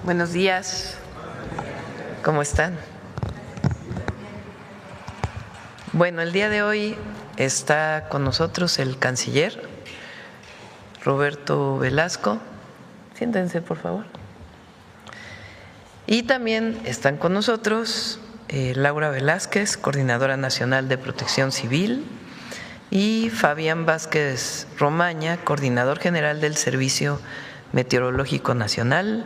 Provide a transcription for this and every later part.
Buenos días, ¿cómo están? Bueno, el día de hoy está con nosotros el canciller Roberto Velasco. Siéntense, por favor. Y también están con nosotros Laura Velázquez, Coordinadora Nacional de Protección Civil, y Fabián Vázquez Romaña, Coordinador General del Servicio Meteorológico Nacional,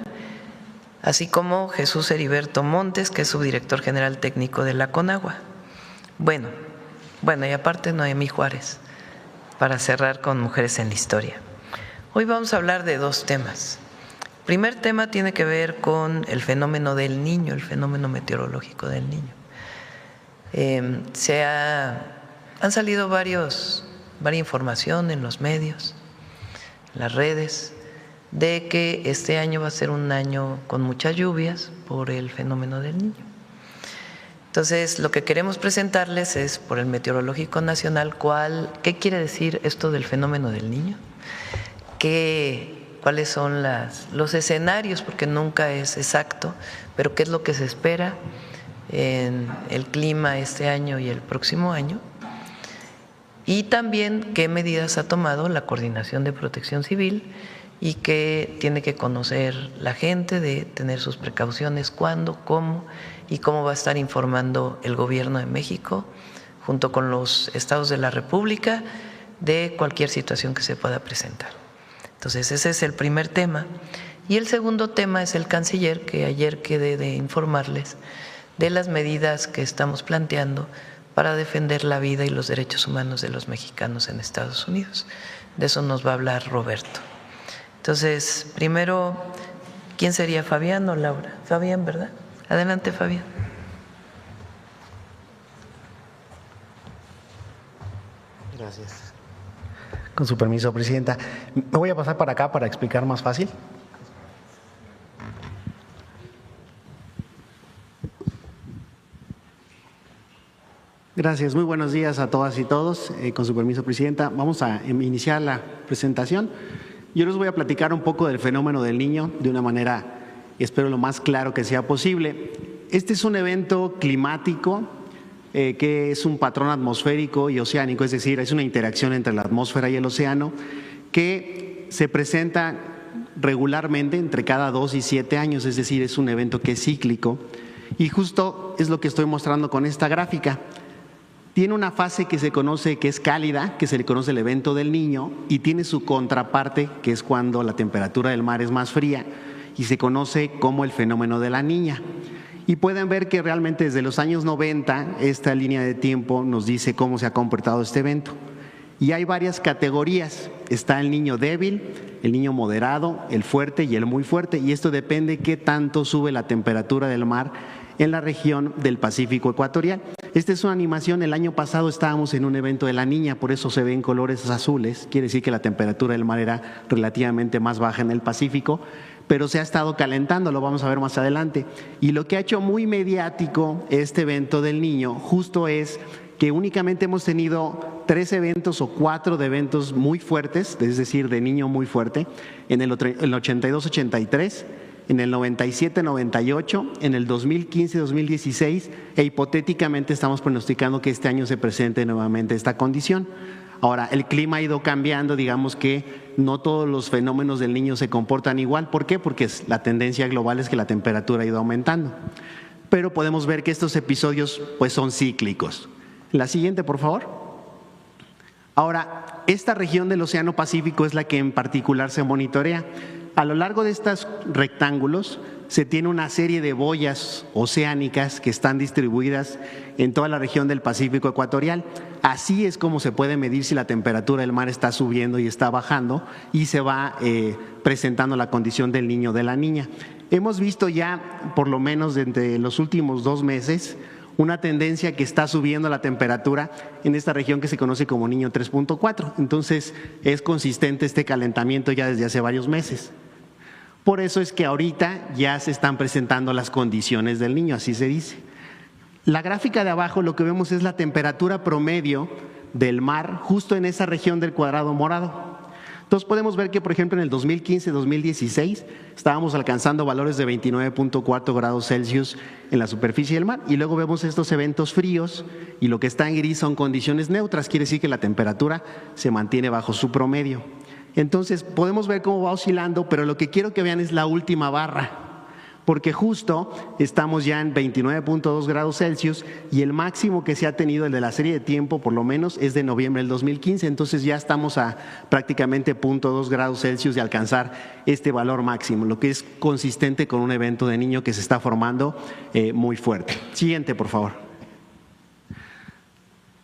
así como Jesús Heriberto Montes, que es subdirector general técnico de la CONAGUA. Bueno, y aparte Noemí Juárez, para cerrar con Mujeres en la Historia. Hoy vamos a hablar de dos temas. El primer tema tiene que ver con el fenómeno del Niño, el fenómeno meteorológico del Niño. Han salido varias información en los medios, en las redes, de que este año va a ser un año con muchas lluvias por el fenómeno del Niño. Entonces, lo que queremos presentarles es, por el Meteorológico Nacional, qué quiere decir esto del fenómeno del Niño, cuáles son los escenarios, porque nunca es exacto, pero qué es lo que se espera en el clima este año y el próximo año, y también qué medidas ha tomado la Coordinación de Protección Civil y qué tiene que conocer la gente, de tener sus precauciones, cuándo, cómo y cómo va a estar informando el Gobierno de México junto con los estados de la República de cualquier situación que se pueda presentar. Entonces, ese es el primer tema. Y el segundo tema es el canciller, que ayer quedé de informarles de las medidas que estamos planteando para defender la vida y los derechos humanos de los mexicanos en Estados Unidos. De eso nos va a hablar Roberto. Entonces, primero, ¿quién sería, Fabián o Laura? Fabián, ¿verdad? Adelante, Fabián. Gracias. Con su permiso, Presidenta. Me voy a pasar para acá para explicar más fácil. Gracias, muy buenos días a todas y todos. Con su permiso, Presidenta, vamos a iniciar la presentación. Yo les voy a platicar un poco del fenómeno del Niño de una manera, espero, lo más claro que sea posible. Este es un evento climático que es un patrón atmosférico y oceánico, es decir, es una interacción entre la atmósfera y el océano que se presenta regularmente entre cada 2 y 7 años, es decir, es un evento que es cíclico, y justo es lo que estoy mostrando con esta gráfica. Tiene una fase que se conoce que es cálida, que se le conoce el evento del Niño, y tiene su contraparte, que es cuando la temperatura del mar es más fría, y se conoce como el fenómeno de la Niña. Y pueden ver que realmente desde los años 90 esta línea de tiempo nos dice cómo se ha comportado este evento. Y hay varias categorías. Está el niño débil, el niño moderado, el fuerte y el muy fuerte, y esto depende de qué tanto sube la temperatura del mar en la región del Pacífico ecuatorial. Esta es una animación. El año pasado estábamos en un evento de la Niña, por eso se ven colores azules, quiere decir que la temperatura del mar era relativamente más baja en el Pacífico, pero se ha estado calentando, lo vamos a ver más adelante. Y lo que ha hecho muy mediático este evento del Niño justo es que únicamente hemos tenido 3 eventos o 4 de eventos muy fuertes, es decir, de Niño muy fuerte, en el 82-83, en el 97-98, en el 2015-2016, e hipotéticamente estamos pronosticando que este año se presente nuevamente esta condición. Ahora, el clima ha ido cambiando, digamos que no todos los fenómenos del Niño se comportan igual. ¿Por qué? Porque la tendencia global es que la temperatura ha ido aumentando. Pero podemos ver que estos episodios pues son cíclicos. La siguiente, por favor. Ahora, esta región del Océano Pacífico es la que en particular se monitorea. A lo largo de estos rectángulos se tiene una serie de boyas oceánicas que están distribuidas en toda la región del Pacífico ecuatorial. Así es como se puede medir si la temperatura del mar está subiendo y está bajando, y se va presentando la condición del Niño o de la Niña. Hemos visto ya, por lo menos entre los últimos 2 meses, una tendencia que está subiendo la temperatura en esta región que se conoce como Niño 3.4. Entonces, es consistente este calentamiento ya desde hace varios meses. Por eso es que ahorita ya se están presentando las condiciones del Niño, así se dice. La gráfica de abajo lo que vemos es la temperatura promedio del mar justo en esa región del cuadrado morado. Entonces podemos ver que, por ejemplo, en el 2015-2016 estábamos alcanzando valores de 29.4 grados Celsius en la superficie del mar, y luego vemos estos eventos fríos y lo que está en gris son condiciones neutras, quiere decir que la temperatura se mantiene bajo su promedio. Entonces podemos ver cómo va oscilando, pero lo que quiero que vean es la última barra, porque justo estamos ya en 29.2 grados Celsius y el máximo que se ha tenido, el de la serie de tiempo por lo menos, es de noviembre del 2015, entonces ya estamos a prácticamente 0.2 grados Celsius de alcanzar este valor máximo, lo que es consistente con un evento de niño que se está formando muy fuerte. Siguiente, por favor.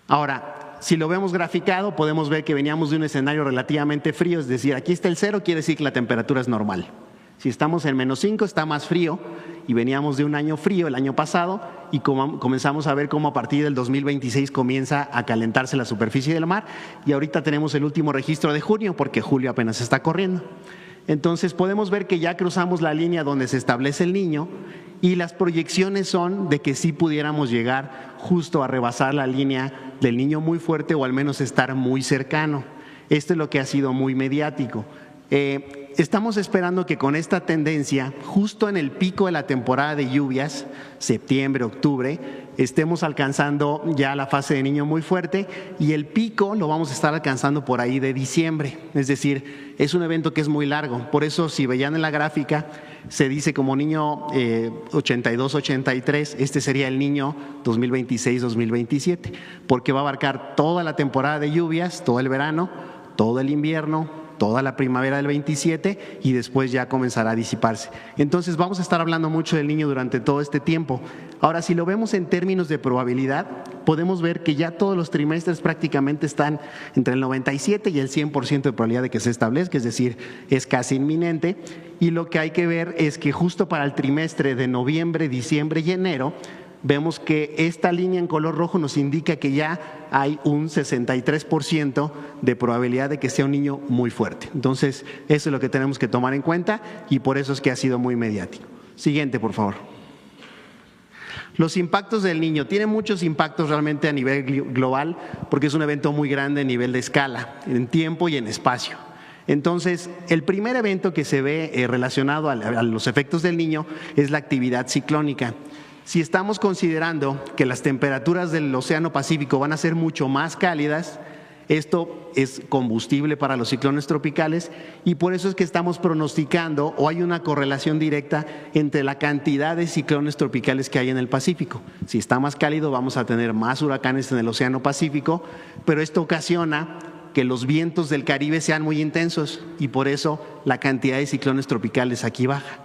Ahora, si lo vemos graficado, podemos ver que veníamos de un escenario relativamente frío, es decir, aquí está el 0, quiere decir que la temperatura es normal. Si estamos en -5 está más frío y veníamos de un año frío el año pasado y comenzamos a ver cómo a partir del 2026 comienza a calentarse la superficie del mar y ahorita tenemos el último registro de junio porque julio apenas está corriendo. Entonces podemos ver que ya cruzamos la línea donde se establece el niño y las proyecciones son de que sí pudiéramos llegar justo a rebasar la línea del niño muy fuerte o al menos estar muy cercano. Esto es lo que ha sido muy mediático. Estamos esperando que con esta tendencia, justo en el pico de la temporada de lluvias, septiembre, octubre, estemos alcanzando ya la fase de niño muy fuerte y el pico lo vamos a estar alcanzando por ahí de diciembre. Es decir, es un evento que es muy largo. Por eso, si veían en la gráfica, se dice como niño 82-83, este sería el niño 2026-2027, porque va a abarcar toda la temporada de lluvias, todo el verano, todo el invierno, toda la primavera del 27 y después ya comenzará a disiparse. Entonces vamos a estar hablando mucho del niño durante todo este tiempo. Ahora, si lo vemos en términos de probabilidad, podemos ver que ya todos los trimestres prácticamente están entre el 97 y el 100% de probabilidad de que se establezca, es decir, es casi inminente. Y lo que hay que ver es que justo para el trimestre de noviembre, diciembre y enero, vemos que esta línea en color rojo nos indica que ya hay un 63% de probabilidad de que sea un niño muy fuerte. Entonces, eso es lo que tenemos que tomar en cuenta y por eso es que ha sido muy mediático. Siguiente, por favor. Los impactos del niño. Tiene muchos impactos realmente a nivel global porque es un evento muy grande a nivel de escala, en tiempo y en espacio. Entonces, el primer evento que se ve relacionado a los efectos del niño es la actividad ciclónica. Si estamos considerando que las temperaturas del Océano Pacífico van a ser mucho más cálidas, esto es combustible para los ciclones tropicales y por eso es que estamos pronosticando o hay una correlación directa entre la cantidad de ciclones tropicales que hay en el Pacífico. Si está más cálido vamos a tener más huracanes en el Océano Pacífico, pero esto ocasiona que los vientos del Caribe sean muy intensos y por eso la cantidad de ciclones tropicales aquí baja.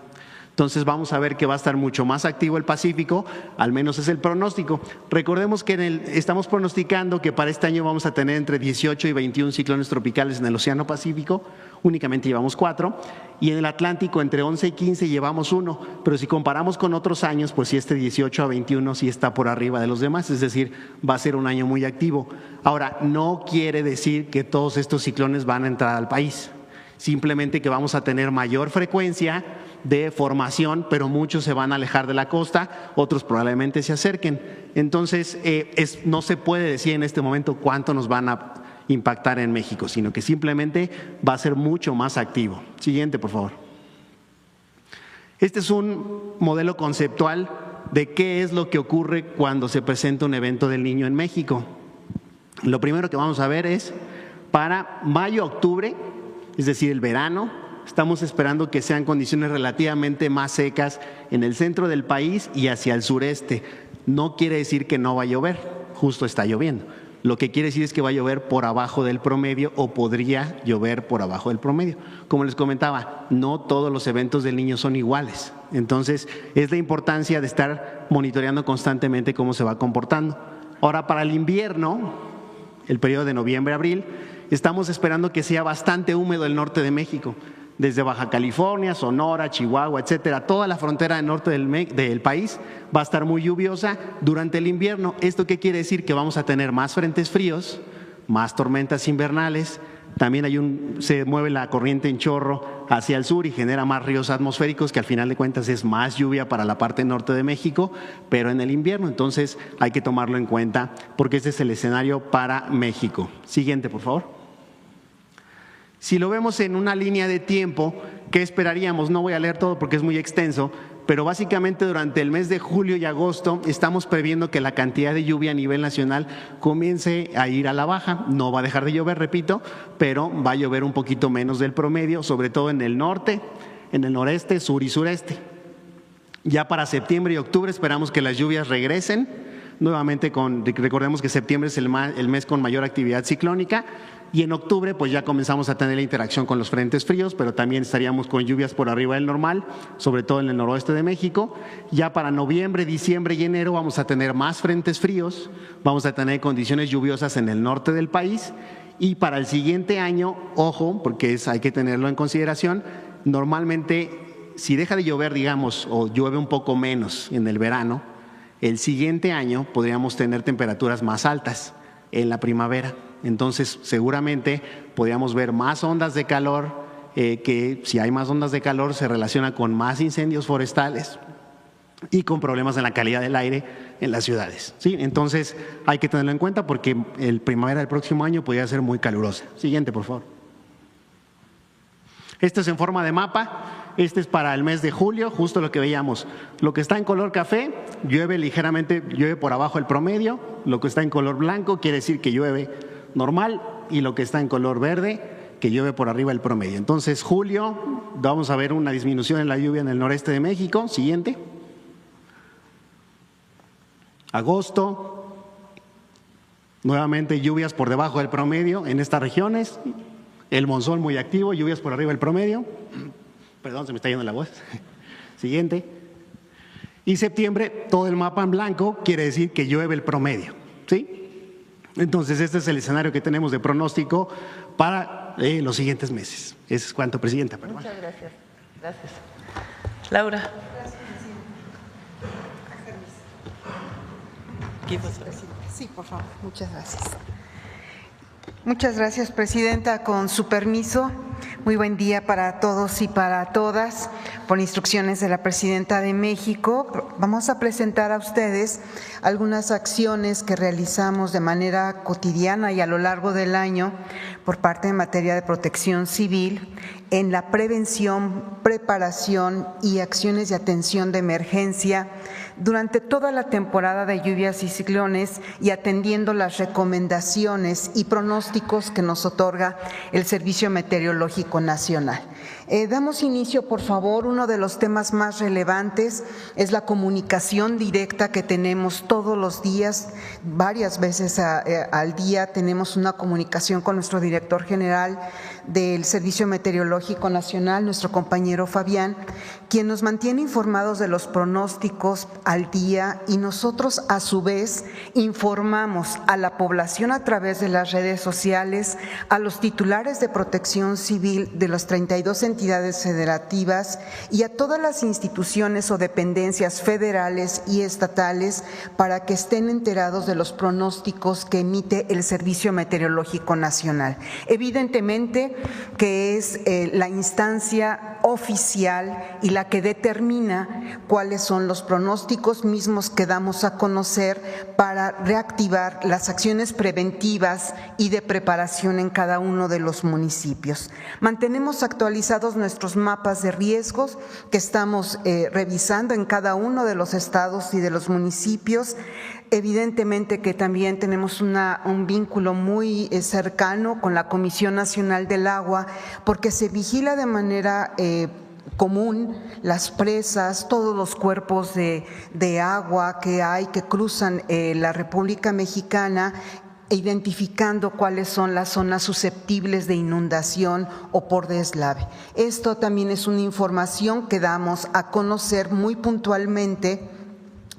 Entonces vamos a ver que va a estar mucho más activo el Pacífico, al menos es el pronóstico. Recordemos que estamos pronosticando que para este año vamos a tener entre 18 y 21 ciclones tropicales en el Océano Pacífico, únicamente llevamos 4, y en el Atlántico entre 11 y 15 llevamos 1, pero si comparamos con otros años, pues si este 18 a 21 sí está por arriba de los demás, es decir, va a ser un año muy activo. Ahora, no quiere decir que todos estos ciclones van a entrar al país, simplemente que vamos a tener mayor frecuencia de formación, pero muchos se van a alejar de la costa, otros probablemente se acerquen. Entonces, no se puede decir en este momento cuánto nos van a impactar en México, sino que simplemente va a ser mucho más activo. Siguiente, por favor. Este es un modelo conceptual de qué es lo que ocurre cuando se presenta un evento del niño en México. Lo primero que vamos a ver es para mayo-octubre, es decir, el verano. Estamos esperando que sean condiciones relativamente más secas en el centro del país y hacia el sureste. No quiere decir que no va a llover, justo está lloviendo. Lo que quiere decir es que va a llover por abajo del promedio o podría llover por abajo del promedio. Como les comentaba, no todos los eventos del niño son iguales. Entonces, es la importancia de estar monitoreando constantemente cómo se va comportando. Ahora, para el invierno, el periodo de noviembre-abril, estamos esperando que sea bastante húmedo el norte de México. Desde Baja California, Sonora, Chihuahua, etcétera, toda la frontera del norte del país va a estar muy lluviosa durante el invierno. ¿Esto qué quiere decir? Que vamos a tener más frentes fríos, más tormentas invernales. También se mueve la corriente en chorro hacia el sur y genera más ríos atmosféricos, que al final de cuentas es más lluvia para la parte norte de México, pero en el invierno. Entonces hay que tomarlo en cuenta porque este es el escenario para México. Siguiente, por favor. Si lo vemos en una línea de tiempo, ¿qué esperaríamos? No voy a leer todo porque es muy extenso, pero básicamente durante el mes de julio y agosto estamos previendo que la cantidad de lluvia a nivel nacional comience a ir a la baja. No va a dejar de llover, repito, pero va a llover un poquito menos del promedio, sobre todo en el norte, en el noreste, sur y sureste. Ya para septiembre y octubre esperamos que las lluvias regresen, nuevamente recordemos que septiembre es el mes con mayor actividad ciclónica, y en octubre pues ya comenzamos a tener la interacción con los frentes fríos, pero también estaríamos con lluvias por arriba del normal, sobre todo en el noroeste de México. Ya para noviembre, diciembre y enero vamos a tener más frentes fríos, vamos a tener condiciones lluviosas en el norte del país, y para el siguiente año, ojo, porque hay que tenerlo en consideración, normalmente si deja de llover, digamos, o llueve un poco menos en el verano, el siguiente año podríamos tener temperaturas más altas en la primavera. Entonces, seguramente podríamos ver más ondas de calor, que si hay más ondas de calor se relaciona con más incendios forestales y con problemas en la calidad del aire en las ciudades. ¿Sí? Entonces, hay que tenerlo en cuenta porque el primavera del próximo año podría ser muy calurosa. Siguiente, por favor. Este es en forma de mapa. Este es para el mes de julio, justo lo que veíamos. Lo que está en color café, llueve ligeramente, llueve por abajo el promedio. Lo que está en color blanco quiere decir que llueve normal, y lo que está en color verde, que llueve por arriba el promedio. Entonces, julio, vamos a ver una disminución en la lluvia en el noreste de México. Siguiente. Agosto, nuevamente lluvias por debajo del promedio en estas regiones. El monzón muy activo, lluvias por arriba del promedio. Perdón, se me está yendo la voz. Siguiente. Y septiembre, todo el mapa en blanco, quiere decir que llueve el promedio. ¿Sí? Entonces, este es el escenario que tenemos de pronóstico para los siguientes meses. Eso es cuanto, Presidenta. Perdón. Muchas gracias. Gracias. Laura. Gracias. Sí, por favor. Muchas gracias. Muchas gracias, Presidenta. Con su permiso, muy buen día para todos y para todas. Por instrucciones de la Presidenta de México, vamos a presentar a ustedes algunas acciones que realizamos de manera cotidiana y a lo largo del año por parte en materia de protección civil en la prevención, preparación y acciones de atención de emergencia durante toda la temporada de lluvias y ciclones y atendiendo las recomendaciones y pronósticos que nos otorga el Servicio Meteorológico Nacional. Damos inicio, por favor. Uno de los temas más relevantes es la comunicación directa que tenemos todos los días, varias veces al día tenemos una comunicación con nuestro director general del Servicio Meteorológico Nacional, nuestro compañero Fabián, quien nos mantiene informados de los pronósticos al día, y nosotros a su vez informamos a la población a través de las redes sociales, a los titulares de protección civil de las 32 entidades federativas y a todas las instituciones o dependencias federales y estatales para que estén enterados de los pronósticos que emite el Servicio Meteorológico Nacional. Evidentemente que es la instancia oficial y la que determina cuáles son los pronósticos mismos que damos a conocer para reactivar las acciones preventivas y de preparación en cada uno de los municipios. Mantenemos actualizados nuestros mapas de riesgos que estamos revisando en cada uno de los estados y de los municipios. Evidentemente que también tenemos un vínculo muy cercano con la Comisión Nacional del Agua, porque se vigila de manera común las presas, todos los cuerpos de agua que hay, que cruzan la República Mexicana, identificando cuáles son las zonas susceptibles de inundación o por deslave. Esto también es una información que damos a conocer muy puntualmente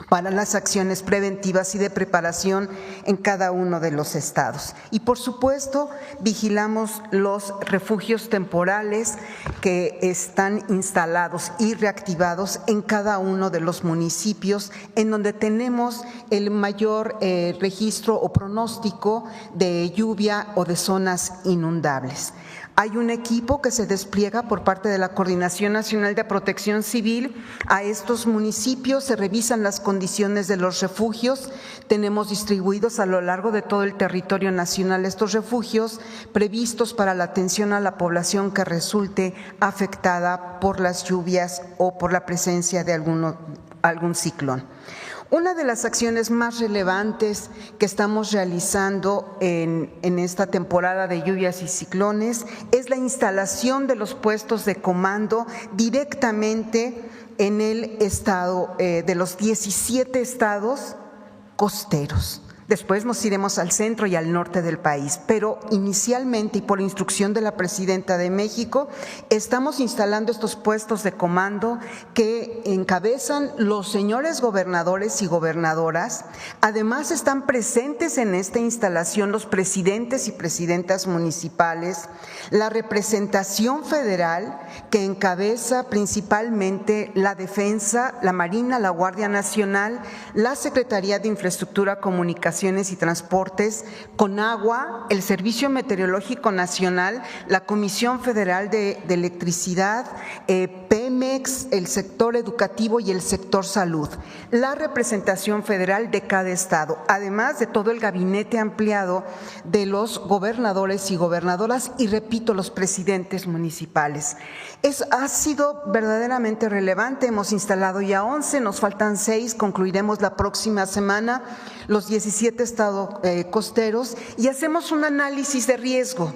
para las acciones preventivas y de preparación en cada uno de los estados. Y por supuesto, vigilamos los refugios temporales que están instalados y reactivados en cada uno de los municipios en donde tenemos el mayor registro o pronóstico de lluvia o de zonas inundables. Hay un equipo que se despliega por parte de la Coordinación Nacional de Protección Civil a estos municipios, se revisan las condiciones condiciones de los refugios. Tenemos distribuidos a lo largo de todo el territorio nacional estos refugios previstos para la atención a la población que resulte afectada por las lluvias o por la presencia de algún ciclón. Una de las acciones más relevantes que estamos realizando en esta temporada de lluvias y ciclones es la instalación de los puestos de comando directamente en el estado, de los 17 estados costeros. Después nos iremos al centro y al norte del país, pero inicialmente y por instrucción de la Presidenta de México, estamos instalando estos puestos de comando que encabezan los señores gobernadores y gobernadoras. Además, están presentes en esta instalación los presidentes y presidentas municipales, la representación federal que encabeza principalmente la Defensa, la Marina, la Guardia Nacional, la Secretaría de Infraestructura, Comunicaciones y Transportes, CONAGUA, el Servicio Meteorológico Nacional, la Comisión Federal de Electricidad, Pemex, el sector educativo y el sector salud, la representación federal de cada estado, además de todo el gabinete ampliado de los gobernadores y gobernadoras y, repito, los presidentes municipales. Ha sido verdaderamente relevante, hemos instalado ya 11, nos faltan 6, concluiremos la próxima semana los 17 estados costeros y hacemos un análisis de riesgo.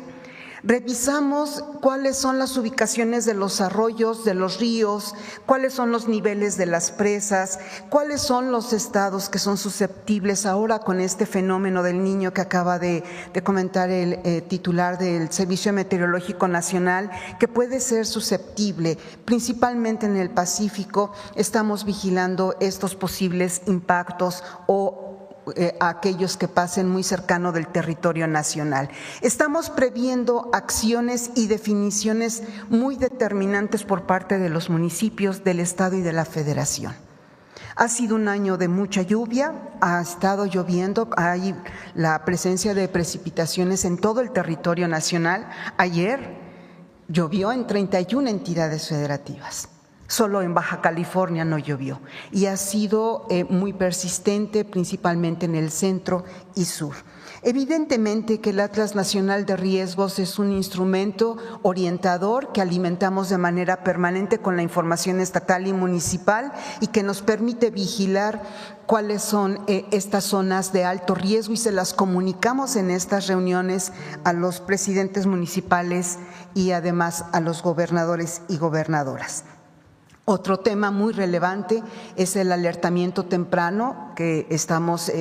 Revisamos cuáles son las ubicaciones de los arroyos, de los ríos, cuáles son los niveles de las presas, cuáles son los estados que son susceptibles ahora con este fenómeno del Niño que acaba de comentar el titular del Servicio Meteorológico Nacional, que puede ser susceptible, principalmente en el Pacífico. Estamos vigilando estos posibles impactos o a aquellos que pasen muy cercano del territorio nacional. Estamos previendo acciones y definiciones muy determinantes por parte de los municipios, del Estado y de la Federación. Ha sido un año de mucha lluvia, ha estado lloviendo, hay la presencia de precipitaciones en todo el territorio nacional. Ayer llovió en 31 entidades federativas. Solo en Baja California no llovió y ha sido muy persistente, principalmente en el centro y sur. Evidentemente que el Atlas Nacional de Riesgos es un instrumento orientador que alimentamos de manera permanente con la información estatal y municipal y que nos permite vigilar cuáles son estas zonas de alto riesgo y se las comunicamos en estas reuniones a los presidentes municipales y además a los gobernadores y gobernadoras. Otro tema muy relevante es el alertamiento temprano que estamos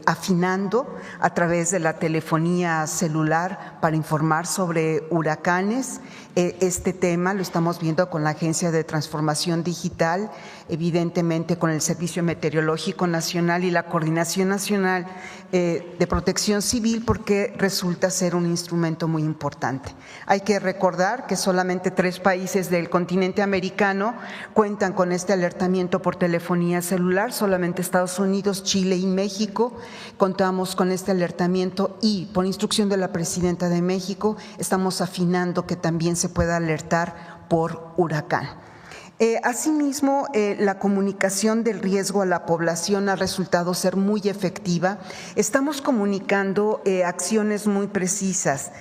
afinando a través de la telefonía celular para informar sobre huracanes. Este tema lo estamos viendo con la Agencia de Transformación Digital, evidentemente con el Servicio Meteorológico Nacional y la Coordinación Nacional de Protección Civil, porque resulta ser un instrumento muy importante. Hay que recordar que solamente 3 países del continente americano cuentan con este alertamiento por telefonía celular, solamente Estados Unidos, Chile y México contamos con este alertamiento y por instrucción de la Presidenta de México estamos afinando que también se pueda alertar por huracán. Asimismo, la comunicación del riesgo a la población ha resultado ser muy efectiva. Estamos comunicando acciones muy precisas.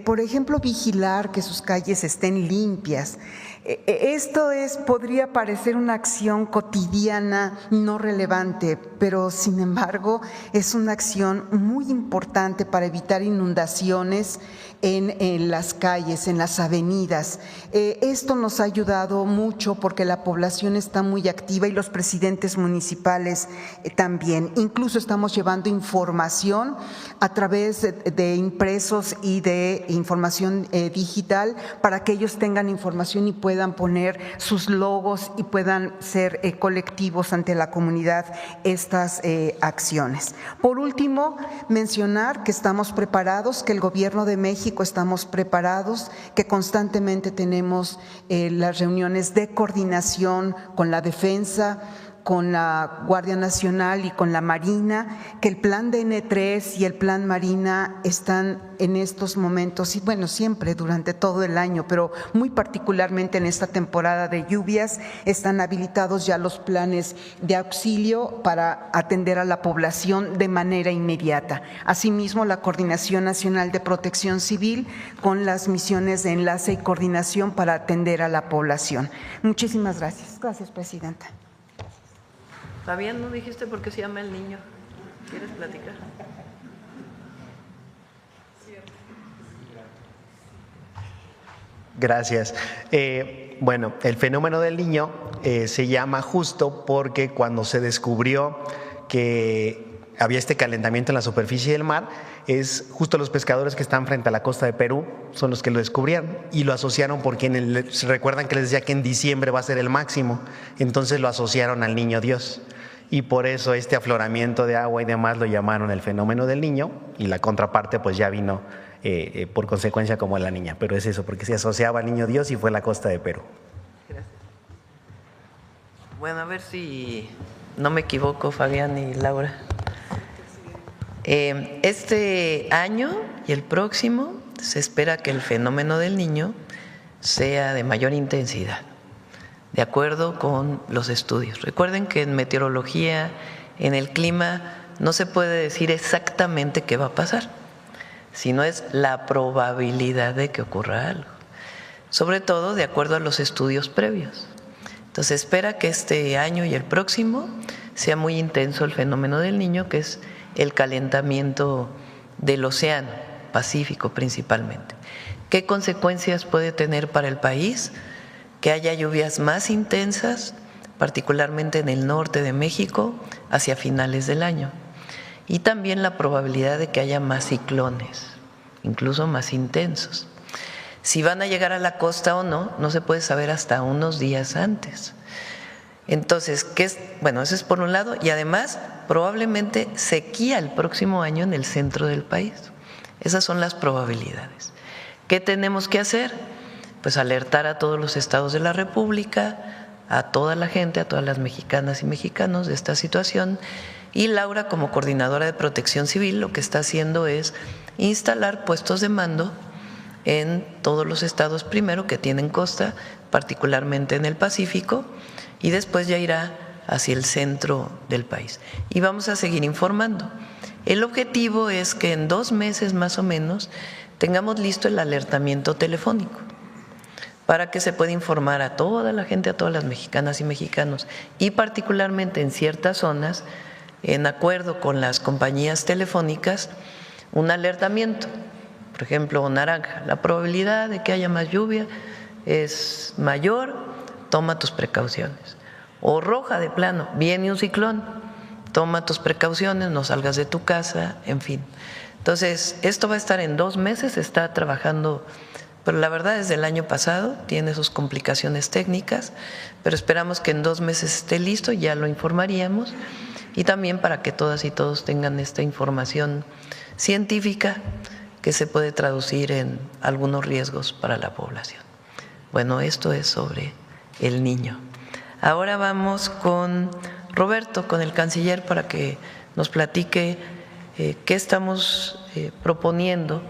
Por ejemplo, vigilar que sus calles estén limpias. Esto podría parecer una acción cotidiana no relevante, pero sin embargo es una acción muy importante para evitar inundaciones en las calles, en las avenidas. Esto nos ha ayudado mucho porque la población está muy activa y los presidentes municipales también. Incluso estamos llevando información a través de impresos y de información digital para que ellos tengan información y puedan poner sus logos y puedan ser colectivos ante la comunidad estas acciones. Por último, mencionar que estamos preparados, que el Gobierno de México estamos preparados, que constantemente tenemos las reuniones de coordinación con la defensa, con la Guardia Nacional y con la Marina, que el plan DN3 y el plan Marina están en estos momentos, y bueno, siempre durante todo el año, pero muy particularmente en esta temporada de lluvias, están habilitados ya los planes de auxilio para atender a la población de manera inmediata. Asimismo, la Coordinación Nacional de Protección Civil con las misiones de enlace y coordinación para atender a la población. Muchísimas gracias. Gracias, Presidenta. Fabián, ¿no dijiste por qué se llama el niño? ¿Quieres platicar? Gracias. Bueno, el fenómeno del niño se llama justo porque cuando se descubrió que había este calentamiento en la superficie del mar, es justo los pescadores que están frente a la costa de Perú son los que lo descubrieron y lo asociaron porque recuerdan que les decía que en diciembre va a ser el máximo, entonces lo asociaron al niño Dios. Y por eso este afloramiento de agua y demás lo llamaron el fenómeno del niño, y la contraparte pues ya vino por consecuencia como la niña, pero es eso, porque se asociaba al niño Dios y fue la costa de Perú. Gracias. Bueno, a ver si no me equivoco, Fabián y Laura. Este año y el próximo se espera que el fenómeno del niño sea de mayor intensidad, de acuerdo con los estudios. Recuerden que en meteorología, en el clima, no se puede decir exactamente qué va a pasar, sino es la probabilidad de que ocurra algo, sobre todo de acuerdo a los estudios previos. Entonces espera que este año y el próximo sea muy intenso el fenómeno del niño, que es el calentamiento del océano Pacífico principalmente. ¿Qué consecuencias puede tener para el país? Que haya lluvias más intensas, particularmente en el norte de México, hacia finales del año. Y también la probabilidad de que haya más ciclones, incluso más intensos. Si van a llegar a la costa o no, no se puede saber hasta unos días antes. Entonces, bueno, eso es por un lado, y además probablemente sequía el próximo año en el centro del país. Esas son las probabilidades. ¿Qué tenemos que hacer? Pues alertar a todos los estados de la República, a toda la gente, a todas las mexicanas y mexicanos de esta situación. Y Laura, como coordinadora de Protección Civil, lo que está haciendo es instalar puestos de mando en todos los estados primero que tienen costa, particularmente en el Pacífico, y después ya irá hacia el centro del país. Y vamos a seguir informando. El objetivo es que en 2 meses más o menos tengamos listo el alertamiento telefónico para que se pueda informar a toda la gente, a todas las mexicanas y mexicanos, y particularmente en ciertas zonas, en acuerdo con las compañías telefónicas, un alertamiento. Por ejemplo, naranja, la probabilidad de que haya más lluvia es mayor, toma tus precauciones. O roja, de plano, viene un ciclón, toma tus precauciones, no salgas de tu casa, en fin. Entonces, esto va a estar en 2 meses, se está trabajando, pero la verdad desde el año pasado, tiene sus complicaciones técnicas, pero esperamos que en 2 meses esté listo, ya lo informaríamos, y también para que todas y todos tengan esta información científica que se puede traducir en algunos riesgos para la población. Bueno, esto es sobre el niño. Ahora vamos con Roberto, con el canciller, para que nos platique qué estamos proponiendo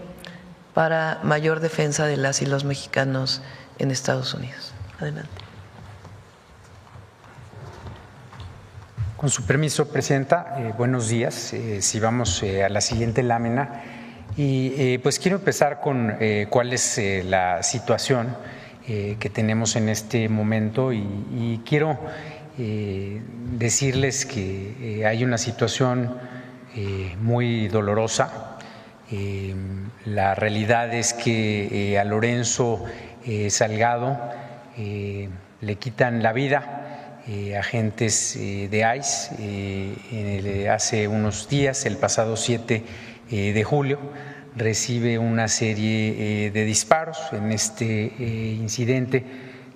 para mayor defensa de las y los mexicanos en Estados Unidos. Adelante. Con su permiso, Presidenta, buenos días. Si vamos a la siguiente lámina, y pues quiero empezar con cuál es la situación que tenemos en este momento, y quiero decirles que hay una situación muy dolorosa. La realidad es que a Lorenzo Salgado le quitan la vida agentes de ICE hace unos días, el pasado 7 de julio. Recibe una serie de disparos en este incidente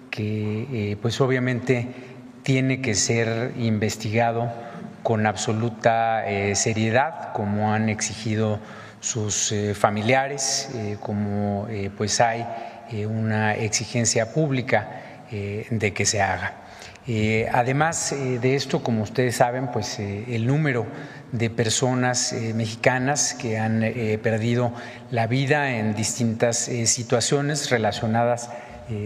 que pues obviamente tiene que ser investigado con absoluta seriedad, como han exigido sus familiares, como pues hay una exigencia pública de que se haga. Además de esto, como ustedes saben, pues el número de personas mexicanas que han perdido la vida en distintas situaciones relacionadas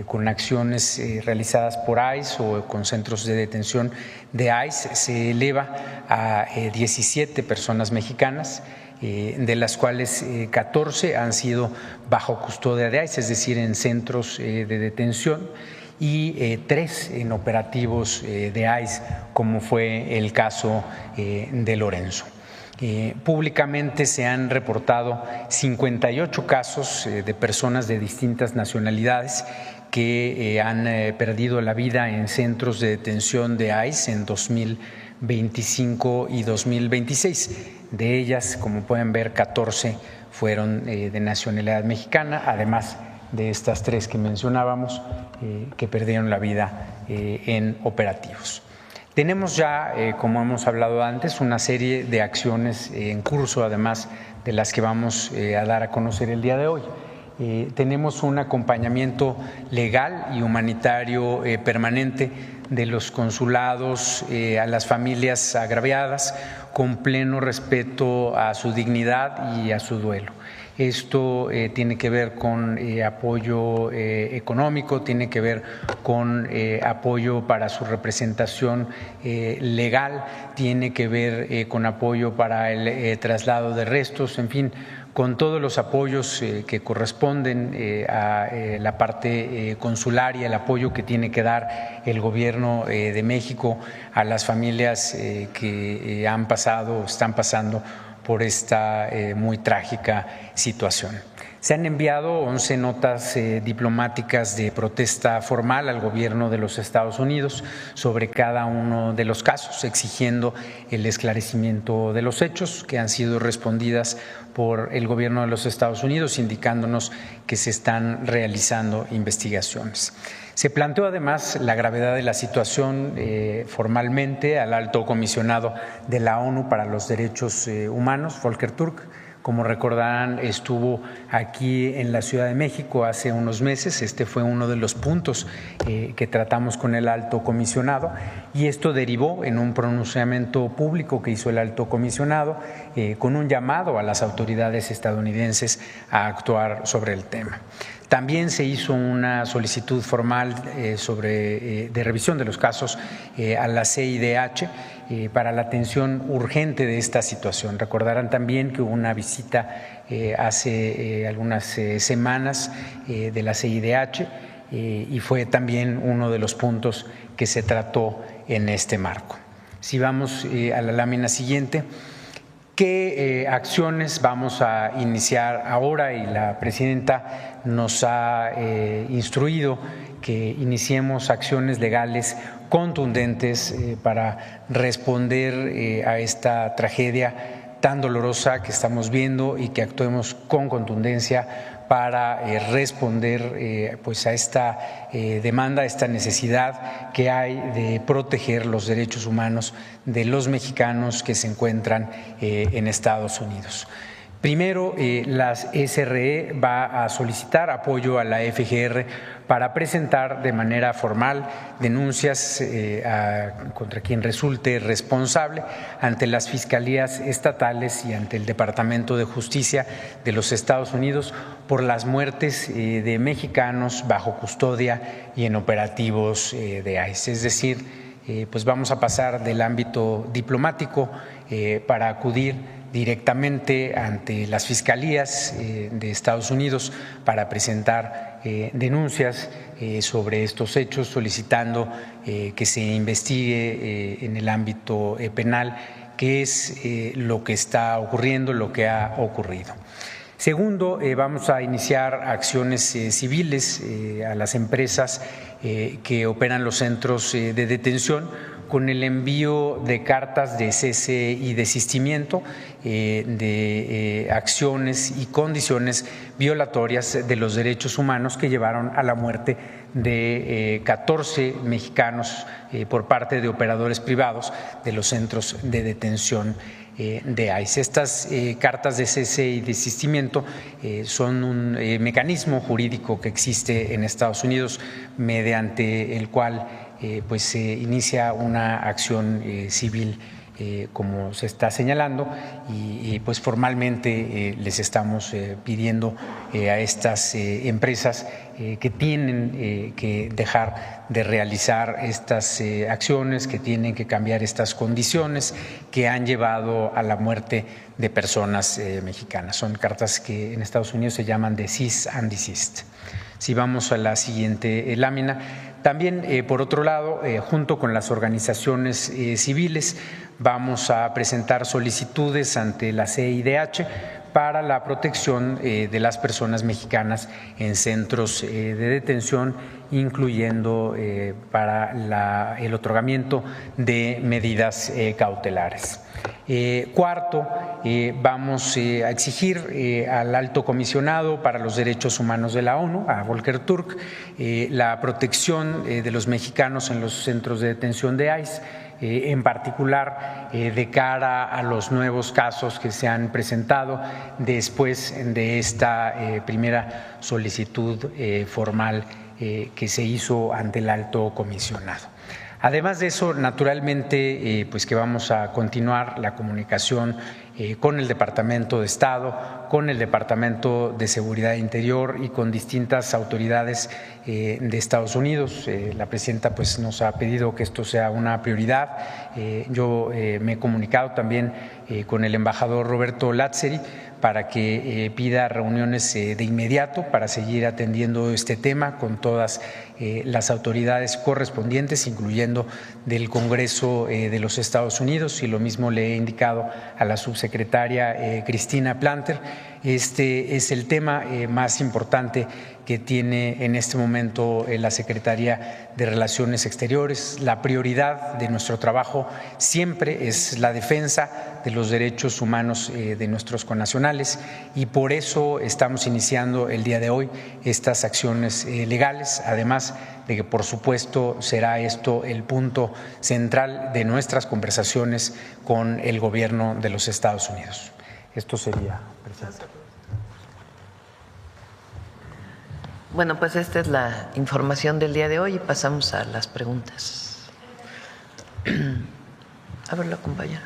con acciones realizadas por ICE o con centros de detención de ICE se eleva a 17 personas mexicanas, de las cuales 14 han sido bajo custodia de ICE, es decir, en centros de detención, y 3 en operativos de ICE, como fue el caso de Lorenzo. Públicamente se han reportado 58 casos de personas de distintas nacionalidades que han perdido la vida en centros de detención de ICE en 2025 y 2026. De ellas, como pueden ver, 14 fueron de nacionalidad mexicana, además de estas 3 que mencionábamos que perdieron la vida en operativos. Tenemos ya, como hemos hablado antes, una serie de acciones en curso, además de las que vamos a dar a conocer el día de hoy. Tenemos un acompañamiento legal y humanitario permanente de los consulados a las familias agraviadas, con pleno respeto a su dignidad y a su duelo. Esto tiene que ver con apoyo económico, tiene que ver con apoyo para su representación legal, tiene que ver con apoyo para el traslado de restos, en fin, con todos los apoyos que corresponden a la parte consular y el apoyo que tiene que dar el Gobierno de México a las familias que han pasado o están pasando por esta muy trágica situación. Se han enviado 11 notas diplomáticas de protesta formal al Gobierno de los Estados Unidos sobre cada uno de los casos, exigiendo el esclarecimiento de los hechos, que han sido respondidas por el Gobierno de los Estados Unidos, indicándonos que se están realizando investigaciones. Se planteó además la gravedad de la situación formalmente al alto comisionado de la ONU para los Derechos Humanos, Volker Turk. Como recordarán, estuvo aquí en la Ciudad de México hace unos meses. Este fue uno de los puntos que tratamos con el alto comisionado, y esto derivó en un pronunciamiento público que hizo el alto comisionado con un llamado a las autoridades estadounidenses a actuar sobre el tema. También se hizo una solicitud formal de revisión de los casos a la CIDH para la atención urgente de esta situación. Recordarán también que hubo una visita hace algunas semanas de la CIDH y fue también uno de los puntos que se trató en este marco. Si vamos a la lámina siguiente. ¿Qué acciones vamos a iniciar ahora? Y la presidenta nos ha instruido que iniciemos acciones legales contundentes para responder a esta tragedia tan dolorosa que estamos viendo, y que actuemos con contundencia para responder pues a esta demanda, a esta necesidad que hay de proteger los derechos humanos de los mexicanos que se encuentran en Estados Unidos. Primero, las SRE va a solicitar apoyo a la FGR para presentar de manera formal denuncias contra quien resulte responsable ante las fiscalías estatales y ante el Departamento de Justicia de los Estados Unidos por las muertes de mexicanos bajo custodia y en operativos de ICE. Es decir, pues vamos a pasar del ámbito diplomático para acudir directamente ante las fiscalías de Estados Unidos para presentar denuncias sobre estos hechos, solicitando que se investigue en el ámbito penal qué es lo que está ocurriendo, lo que ha ocurrido. Segundo, vamos a iniciar acciones civiles a las empresas que operan los centros de detención, con el envío de cartas de cese y desistimiento de acciones y condiciones violatorias de los derechos humanos que llevaron a la muerte de 14 mexicanos por parte de operadores privados de los centros de detención de ICE. Estas cartas de cese y desistimiento son un mecanismo jurídico que existe en Estados Unidos, mediante el cual pues se inicia una acción civil como se está señalando y pues formalmente les estamos pidiendo a estas empresas que tienen que dejar de realizar estas acciones, que tienen que cambiar estas condiciones que han llevado a la muerte de personas mexicanas. Son cartas que en Estados Unidos se llaman de cease and desist. Si vamos a la siguiente lámina, también por otro lado, junto con las organizaciones civiles, vamos a presentar solicitudes ante la CIDH para la protección de las personas mexicanas en centros de detención, incluyendo para el otorgamiento de medidas cautelares. Cuarto, vamos a exigir al Alto Comisionado para los Derechos Humanos de la ONU, a Volker Turk, la protección de los mexicanos en los centros de detención de ICE, en particular de cara a los nuevos casos que se han presentado después de esta primera solicitud formal que se hizo ante el Alto Comisionado. Además de eso, naturalmente, pues que vamos a continuar la comunicación con el Departamento de Estado, con el Departamento de Seguridad Interior y con distintas autoridades de Estados Unidos. La presidenta pues nos ha pedido que esto sea una prioridad. Yo me he comunicado también con el embajador Roberto Lazzeri para que pida reuniones de inmediato para seguir atendiendo este tema con todas las autoridades correspondientes, incluyendo del Congreso de los Estados Unidos, y lo mismo le he indicado a la subsecretaria Cristina Planter. Este es el tema más importante que tiene en este momento la Secretaría de Relaciones Exteriores. La prioridad de nuestro trabajo siempre es la defensa de los derechos humanos de nuestros connacionales y por eso estamos iniciando el día de hoy estas acciones legales, además de que por supuesto será esto el punto central de nuestras conversaciones con el gobierno de los Estados Unidos. Esto sería, presidente. Bueno, pues esta es la información del día de hoy y pasamos a las preguntas. A ver, la compañera.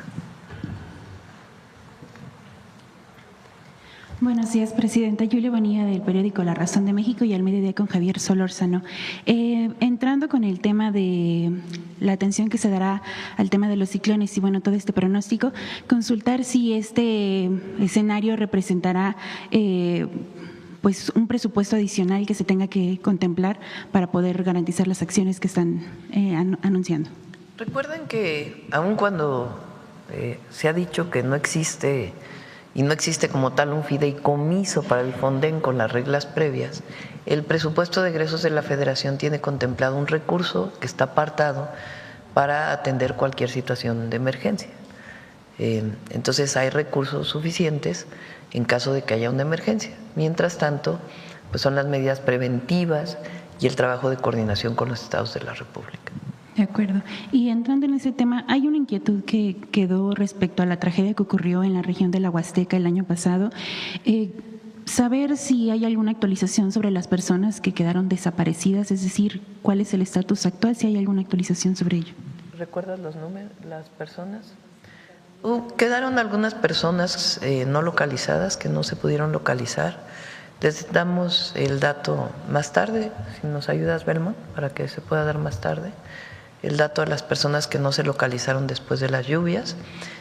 Buenos días, presidenta. Julia Bonilla, del periódico La Razón de México, y al mediodía con Javier Solórzano. Entrando con el tema de la atención que se dará al tema de los ciclones y bueno, todo este pronóstico, consultar si este escenario representará pues un presupuesto adicional que se tenga que contemplar para poder garantizar las acciones que están anunciando. Recuerden que aun cuando se ha dicho que no existe y no existe como tal un fideicomiso para el Fonden con las reglas previas, el presupuesto de egresos de la Federación tiene contemplado un recurso que está apartado para atender cualquier situación de emergencia. Entonces hay recursos suficientes en caso de que haya una emergencia. Mientras tanto, pues son las medidas preventivas y el trabajo de coordinación con los estados de la República. De acuerdo. Y entrando en ese tema, hay una inquietud que quedó respecto a la tragedia que ocurrió en la región de la Huasteca el año pasado. Saber si hay alguna actualización sobre las personas que quedaron desaparecidas, es decir, cuál es el estatus actual, si hay alguna actualización sobre ello. ¿Recuerdas los números, las personas? Quedaron algunas personas no localizadas, que no se pudieron localizar. Les damos el dato más tarde, si nos ayudas, Belmont, para que se pueda dar más tarde el dato a las personas que no se localizaron después de las lluvias.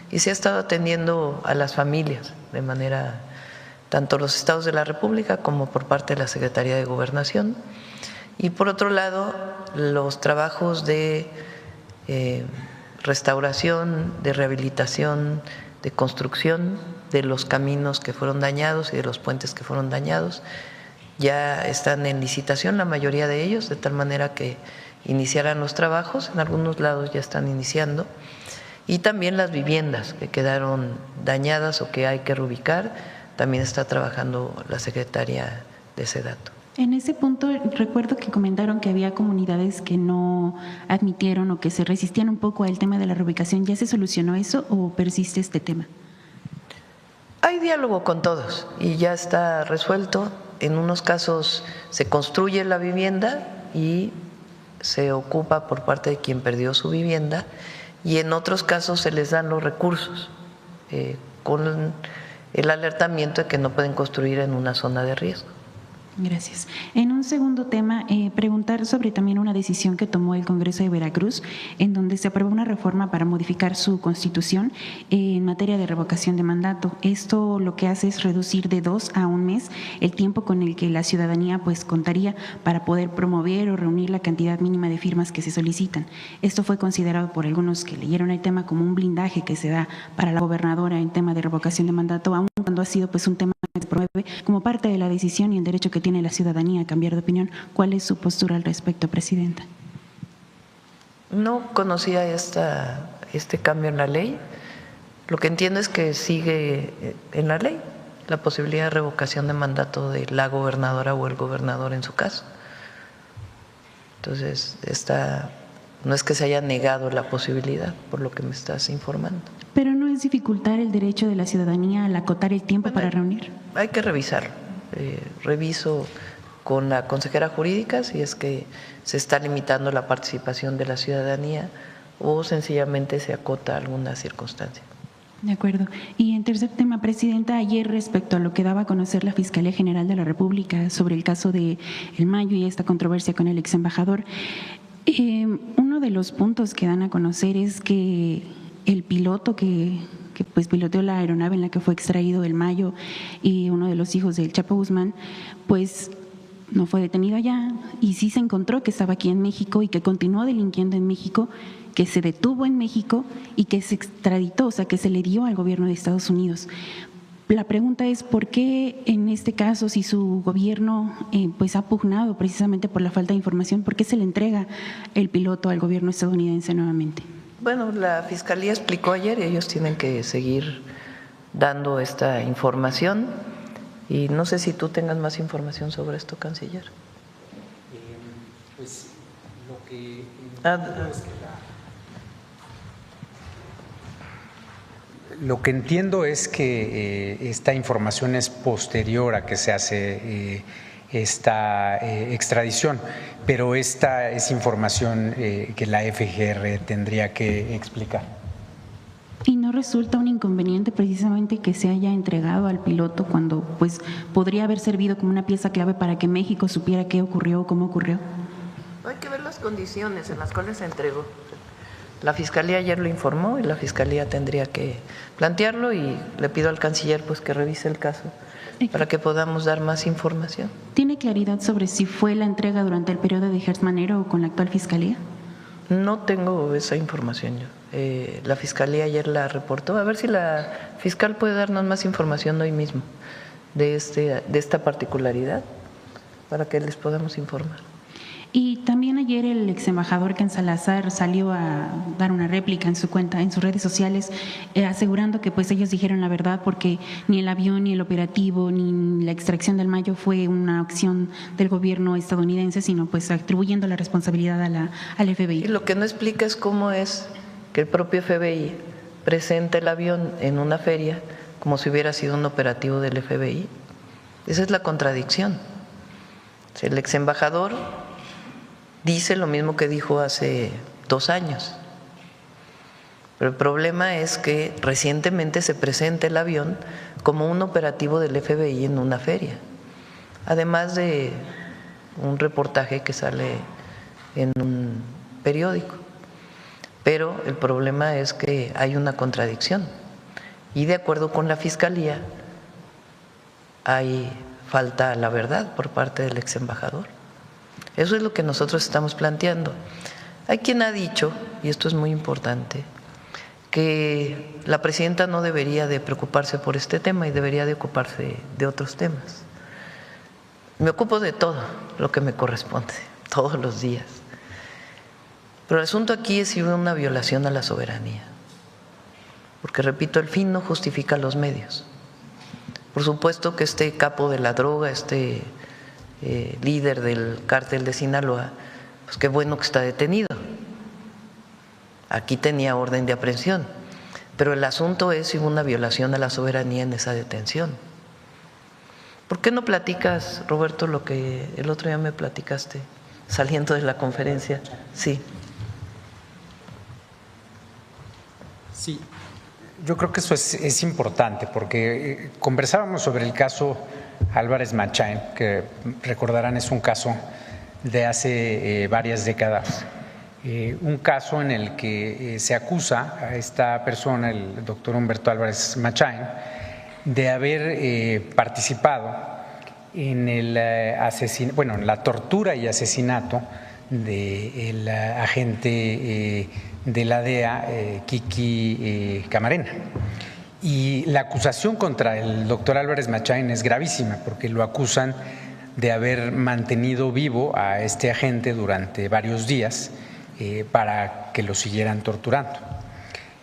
Y se ha estado atendiendo a las familias de manera, tanto los estados de la República como por parte de la Secretaría de Gobernación. Y por otro lado, los trabajos de restauración, de rehabilitación, de construcción de los caminos que fueron dañados y de los puentes que fueron dañados ya están en licitación, la mayoría de ellos, de tal manera que iniciarán los trabajos. En algunos lados ya están iniciando. Y también las viviendas que quedaron dañadas o que hay que reubicar, también está trabajando la secretaria de ese dato. En ese punto, recuerdo que comentaron que había comunidades que no admitieron o que se resistían un poco al tema de la reubicación. ¿Ya se solucionó eso o persiste este tema? Hay diálogo con todos y ya está resuelto. En unos casos se construye la vivienda y se ocupa por parte de quien perdió su vivienda y en otros casos se les dan los recursos con el alertamiento de que no pueden construir en una zona de riesgo. Gracias. En un segundo tema, preguntar sobre también una decisión que tomó el Congreso de Veracruz, en donde se aprobó una reforma para modificar su constitución en materia de revocación de mandato. Esto lo que hace es reducir de 2 a 1 mes el tiempo con el que la ciudadanía pues contaría para poder promover o reunir la cantidad mínima de firmas que se solicitan. Esto fue considerado por algunos que leyeron el tema como un blindaje que se da para la gobernadora en tema de revocación de mandato, aun cuando ha sido pues un tema que se promueve como parte de la decisión y el derecho que tiene la ciudadanía a cambiar de opinión. ¿Cuál es su postura al respecto, Presidenta? No conocía este cambio en la ley. Lo que entiendo es que sigue en la ley la posibilidad de revocación de mandato de la gobernadora o el gobernador en su caso. Entonces, no es que se haya negado la posibilidad, por lo que me estás informando. Pero no es dificultar el derecho de la ciudadanía al acotar el tiempo para reunir. Hay que revisarlo. Reviso con la consejera jurídica si es que se está limitando la participación de la ciudadanía o sencillamente se acota alguna circunstancia. De acuerdo. Y en tercer tema, Presidenta, ayer respecto a lo que daba a conocer la Fiscalía General de la República sobre el caso de El Mayo y esta controversia con el ex embajador, uno de los puntos que dan a conocer es que el piloto que pues piloteó la aeronave en la que fue extraído El Mayo y uno de los hijos del Chapo Guzmán, pues no fue detenido allá y sí se encontró que estaba aquí en México y que continuó delinquiendo en México, que se detuvo en México y que se extraditó, o sea, que se le dio al gobierno de Estados Unidos. La pregunta es por qué en este caso, si su gobierno pues ha pugnado precisamente por la falta de información, ¿por qué se le entrega el piloto al gobierno estadounidense nuevamente? Bueno, la Fiscalía explicó ayer y ellos tienen que seguir dando esta información y no sé si tú tengas más información sobre esto, canciller. Pues lo que Lo que entiendo es que esta información es posterior a que se hace esta extradición, pero esta es información que la FGR tendría que explicar. ¿Y no resulta un inconveniente precisamente que se haya entregado al piloto cuando pues podría haber servido como una pieza clave para que México supiera qué ocurrió o cómo ocurrió? Hay que ver las condiciones en las cuales se entregó. La Fiscalía ayer lo informó y la Fiscalía tendría que plantearlo y le pido al canciller pues que revise el caso para que podamos dar más información. ¿Tiene claridad sobre si fue la entrega durante el periodo de Gertz Manero o con la actual Fiscalía? No tengo esa información yo. La Fiscalía ayer la reportó. A ver si la fiscal puede darnos más información hoy mismo de esta particularidad para que les podamos informar. Y también ayer el ex embajador Ken Salazar salió a dar una réplica en su cuenta, en sus redes sociales, asegurando que pues ellos dijeron la verdad porque ni el avión, ni el operativo, ni la extracción del Mayo fue una acción del gobierno estadounidense, sino pues atribuyendo la responsabilidad al FBI. Y lo que no explica es cómo es que el propio FBI presenta el avión en una feria como si hubiera sido un operativo del FBI. Esa es la contradicción. El ex embajador dice lo mismo que dijo hace 2 años. Pero el problema es que recientemente se presenta el avión como un operativo del FBI en una feria, además de un reportaje que sale en un periódico. Pero el problema es que hay una contradicción y de acuerdo con la Fiscalía hay falta a la verdad por parte del ex embajador. Eso es lo que nosotros estamos planteando. Hay quien ha dicho, y esto es muy importante, que la presidenta no debería de preocuparse por este tema y debería de ocuparse de otros temas. Me ocupo de todo lo que me corresponde, todos los días. Pero el asunto aquí es si hubo una violación a la soberanía. Porque, repito, el fin no justifica los medios. Por supuesto que este capo de la droga, líder del cártel de Sinaloa, pues qué bueno que está detenido. Aquí tenía orden de aprehensión, pero el asunto es si hubo una violación a la soberanía en esa detención. ¿Por qué no platicas, Roberto, lo que el otro día me platicaste saliendo de la conferencia. Sí. Sí, yo creo que eso es importante porque conversábamos sobre el caso Álvarez Machain, que recordarán es un caso de hace varias décadas. Un caso en el que se acusa a esta persona, el doctor Humberto Álvarez Machain, de haber participado en el en la tortura y asesinato del agente de la DEA, Kiki Camarena. Y la acusación contra el doctor Álvarez Machain es gravísima porque lo acusan de haber mantenido vivo a este agente durante varios días para que lo siguieran torturando.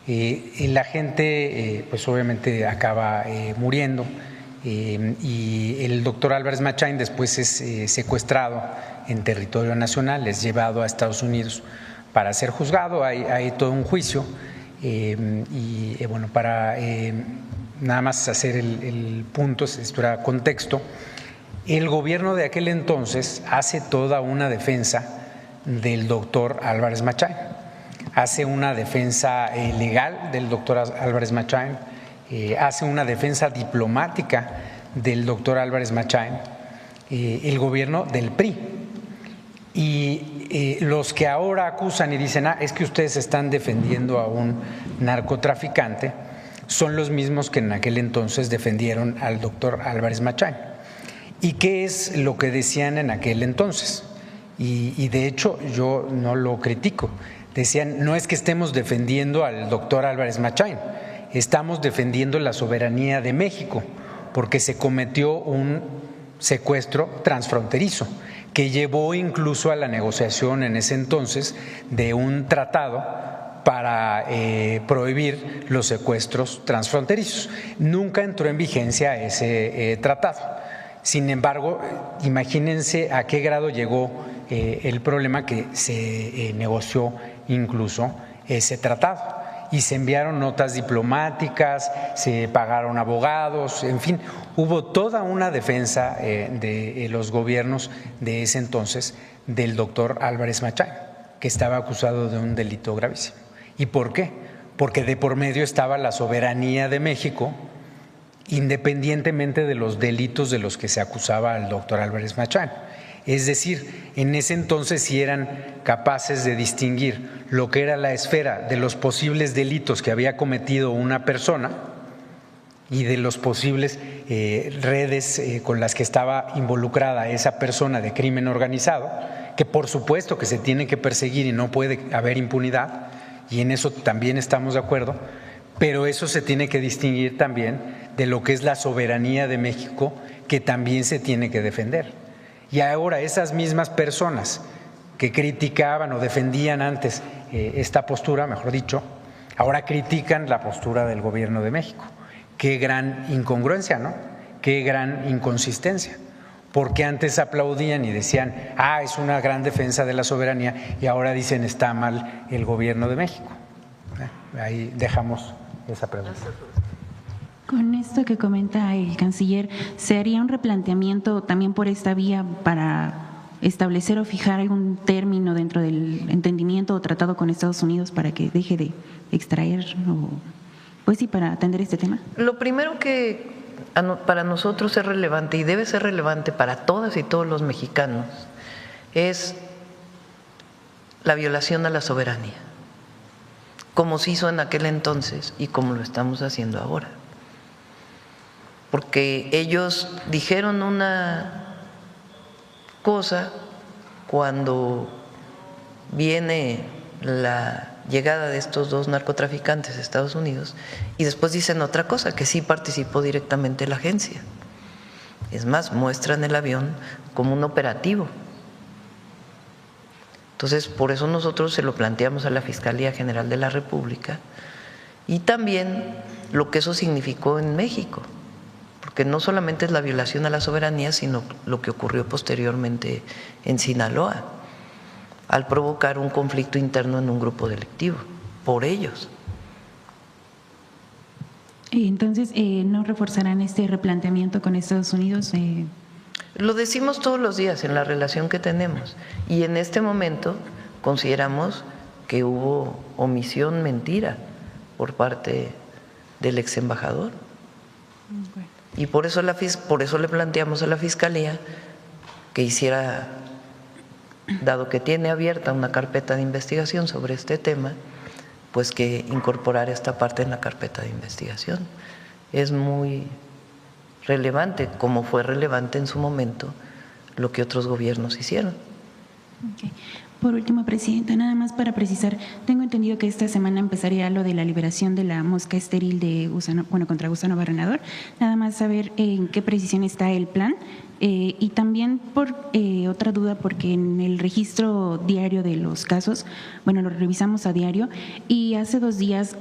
El agente pues obviamente acaba muriendo y el doctor Álvarez Machain después es secuestrado en territorio nacional, es llevado a Estados Unidos para ser juzgado. Hay todo un juicio y bueno, para nada más hacer el punto, esto era contexto, el gobierno de aquel entonces hace toda una defensa del doctor Álvarez Machain, hace una defensa legal del doctor Álvarez Machain, hace una defensa diplomática del doctor Álvarez Machain, el gobierno del PRI. Y los que ahora acusan y dicen, es que ustedes están defendiendo a un narcotraficante, son los mismos que en aquel entonces defendieron al doctor Álvarez Machain. ¿Y qué es lo que decían en aquel entonces? Y de hecho yo no lo critico. Decían, no es que estemos defendiendo al doctor Álvarez Machain, estamos defendiendo la soberanía de México, porque se cometió un secuestro transfronterizo que llevó incluso a la negociación en ese entonces de un tratado para prohibir los secuestros transfronterizos. Nunca entró en vigencia ese tratado. Sin embargo, imagínense a qué grado llegó el problema que se negoció incluso ese tratado y se enviaron notas diplomáticas, se pagaron abogados, en fin, hubo toda una defensa de los gobiernos de ese entonces del doctor Álvarez Machain, que estaba acusado de un delito gravísimo. ¿Y por qué? Porque de por medio estaba la soberanía de México, independientemente de los delitos de los que se acusaba al doctor Álvarez Machain. Es decir, en ese entonces sí eran capaces de distinguir lo que era la esfera de los posibles delitos que había cometido una persona y de los posibles redes con las que estaba involucrada esa persona de crimen organizado, que por supuesto que se tiene que perseguir y no puede haber impunidad, y en eso también estamos de acuerdo, pero eso se tiene que distinguir también de lo que es la soberanía de México, que también se tiene que defender. Y ahora esas mismas personas que criticaban o defendían antes esta postura, mejor dicho, ahora critican la postura del gobierno de México. Qué gran incongruencia, ¿no? Qué gran inconsistencia. Porque antes aplaudían y decían, es una gran defensa de la soberanía, y ahora dicen está mal el gobierno de México. Ahí dejamos esa pregunta. Con esto que comenta el canciller, ¿se haría un replanteamiento también por esta vía para establecer o fijar algún término dentro del entendimiento o tratado con Estados Unidos para que deje de extraer o, pues sí, para atender este tema? Lo primero que para nosotros es relevante y debe ser relevante para todas y todos los mexicanos es la violación a la soberanía, como se hizo en aquel entonces y como lo estamos haciendo ahora. Porque ellos dijeron una cosa cuando viene la llegada de estos dos narcotraficantes a Estados Unidos y después dicen otra cosa, que sí participó directamente la agencia. Es más, muestran el avión como un operativo. Entonces, por eso nosotros se lo planteamos a la Fiscalía General de la República y también lo que eso significó en México. Porque no solamente es la violación a la soberanía, sino lo que ocurrió posteriormente en Sinaloa, al provocar un conflicto interno en un grupo delictivo, por ellos. Entonces, ¿no reforzarán este replanteamiento con Estados Unidos? Lo decimos todos los días en la relación que tenemos y en este momento consideramos que hubo omisión, mentira por parte del ex embajador. Y por eso le planteamos a la Fiscalía que hiciera, dado que tiene abierta una carpeta de investigación sobre este tema, pues que incorporara esta parte en la carpeta de investigación. Es muy relevante, como fue relevante en su momento lo que otros gobiernos hicieron. Okay. Por último, Presidenta, nada más para precisar, tengo entendido que esta semana empezaría lo de la liberación de la mosca estéril de gusano, contra gusano barrenador. Nada más saber en qué precisión está el plan. Y también por otra duda, porque en el registro diario de los casos, bueno, lo revisamos a diario y hace 2 días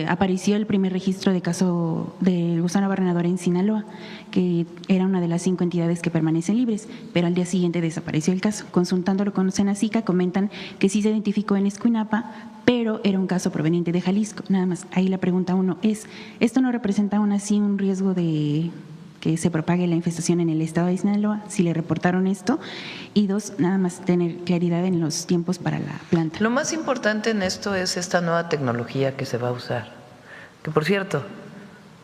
apareció el primer registro de caso del gusano barrenador en Sinaloa, que era una de las 5 entidades que permanecen libres, pero al día siguiente desapareció el caso. Consultándolo con Senacica, comentan que sí se identificó en Escuinapa, pero era un caso proveniente de Jalisco. Nada más, ahí la pregunta 1 es, ¿esto no representa aún así un riesgo de que se propague la infestación en el estado de Sinaloa, si le reportaron esto? Y 2, nada más tener claridad en los tiempos para la planta. Lo más importante en esto es esta nueva tecnología que se va a usar, que por cierto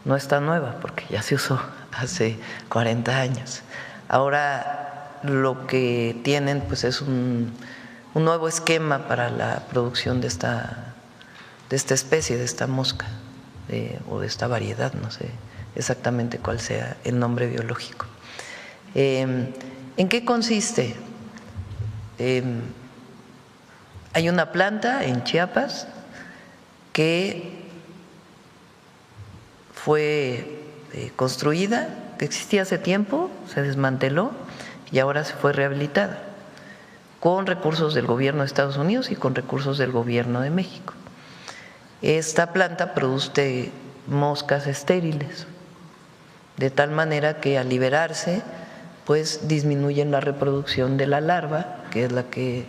no está nueva porque ya se usó hace 40 años. Ahora lo que tienen pues es un nuevo esquema para la producción de esta especie, de esta mosca o de esta variedad, no sé exactamente cuál sea el nombre biológico. ¿En qué consiste? Hay una planta en Chiapas que fue construida, que existía hace tiempo, se desmanteló y ahora se fue rehabilitada con recursos del gobierno de Estados Unidos y con recursos del gobierno de México. Esta planta produce moscas estériles, de tal manera que al liberarse pues disminuyen la reproducción de la larva, que es la que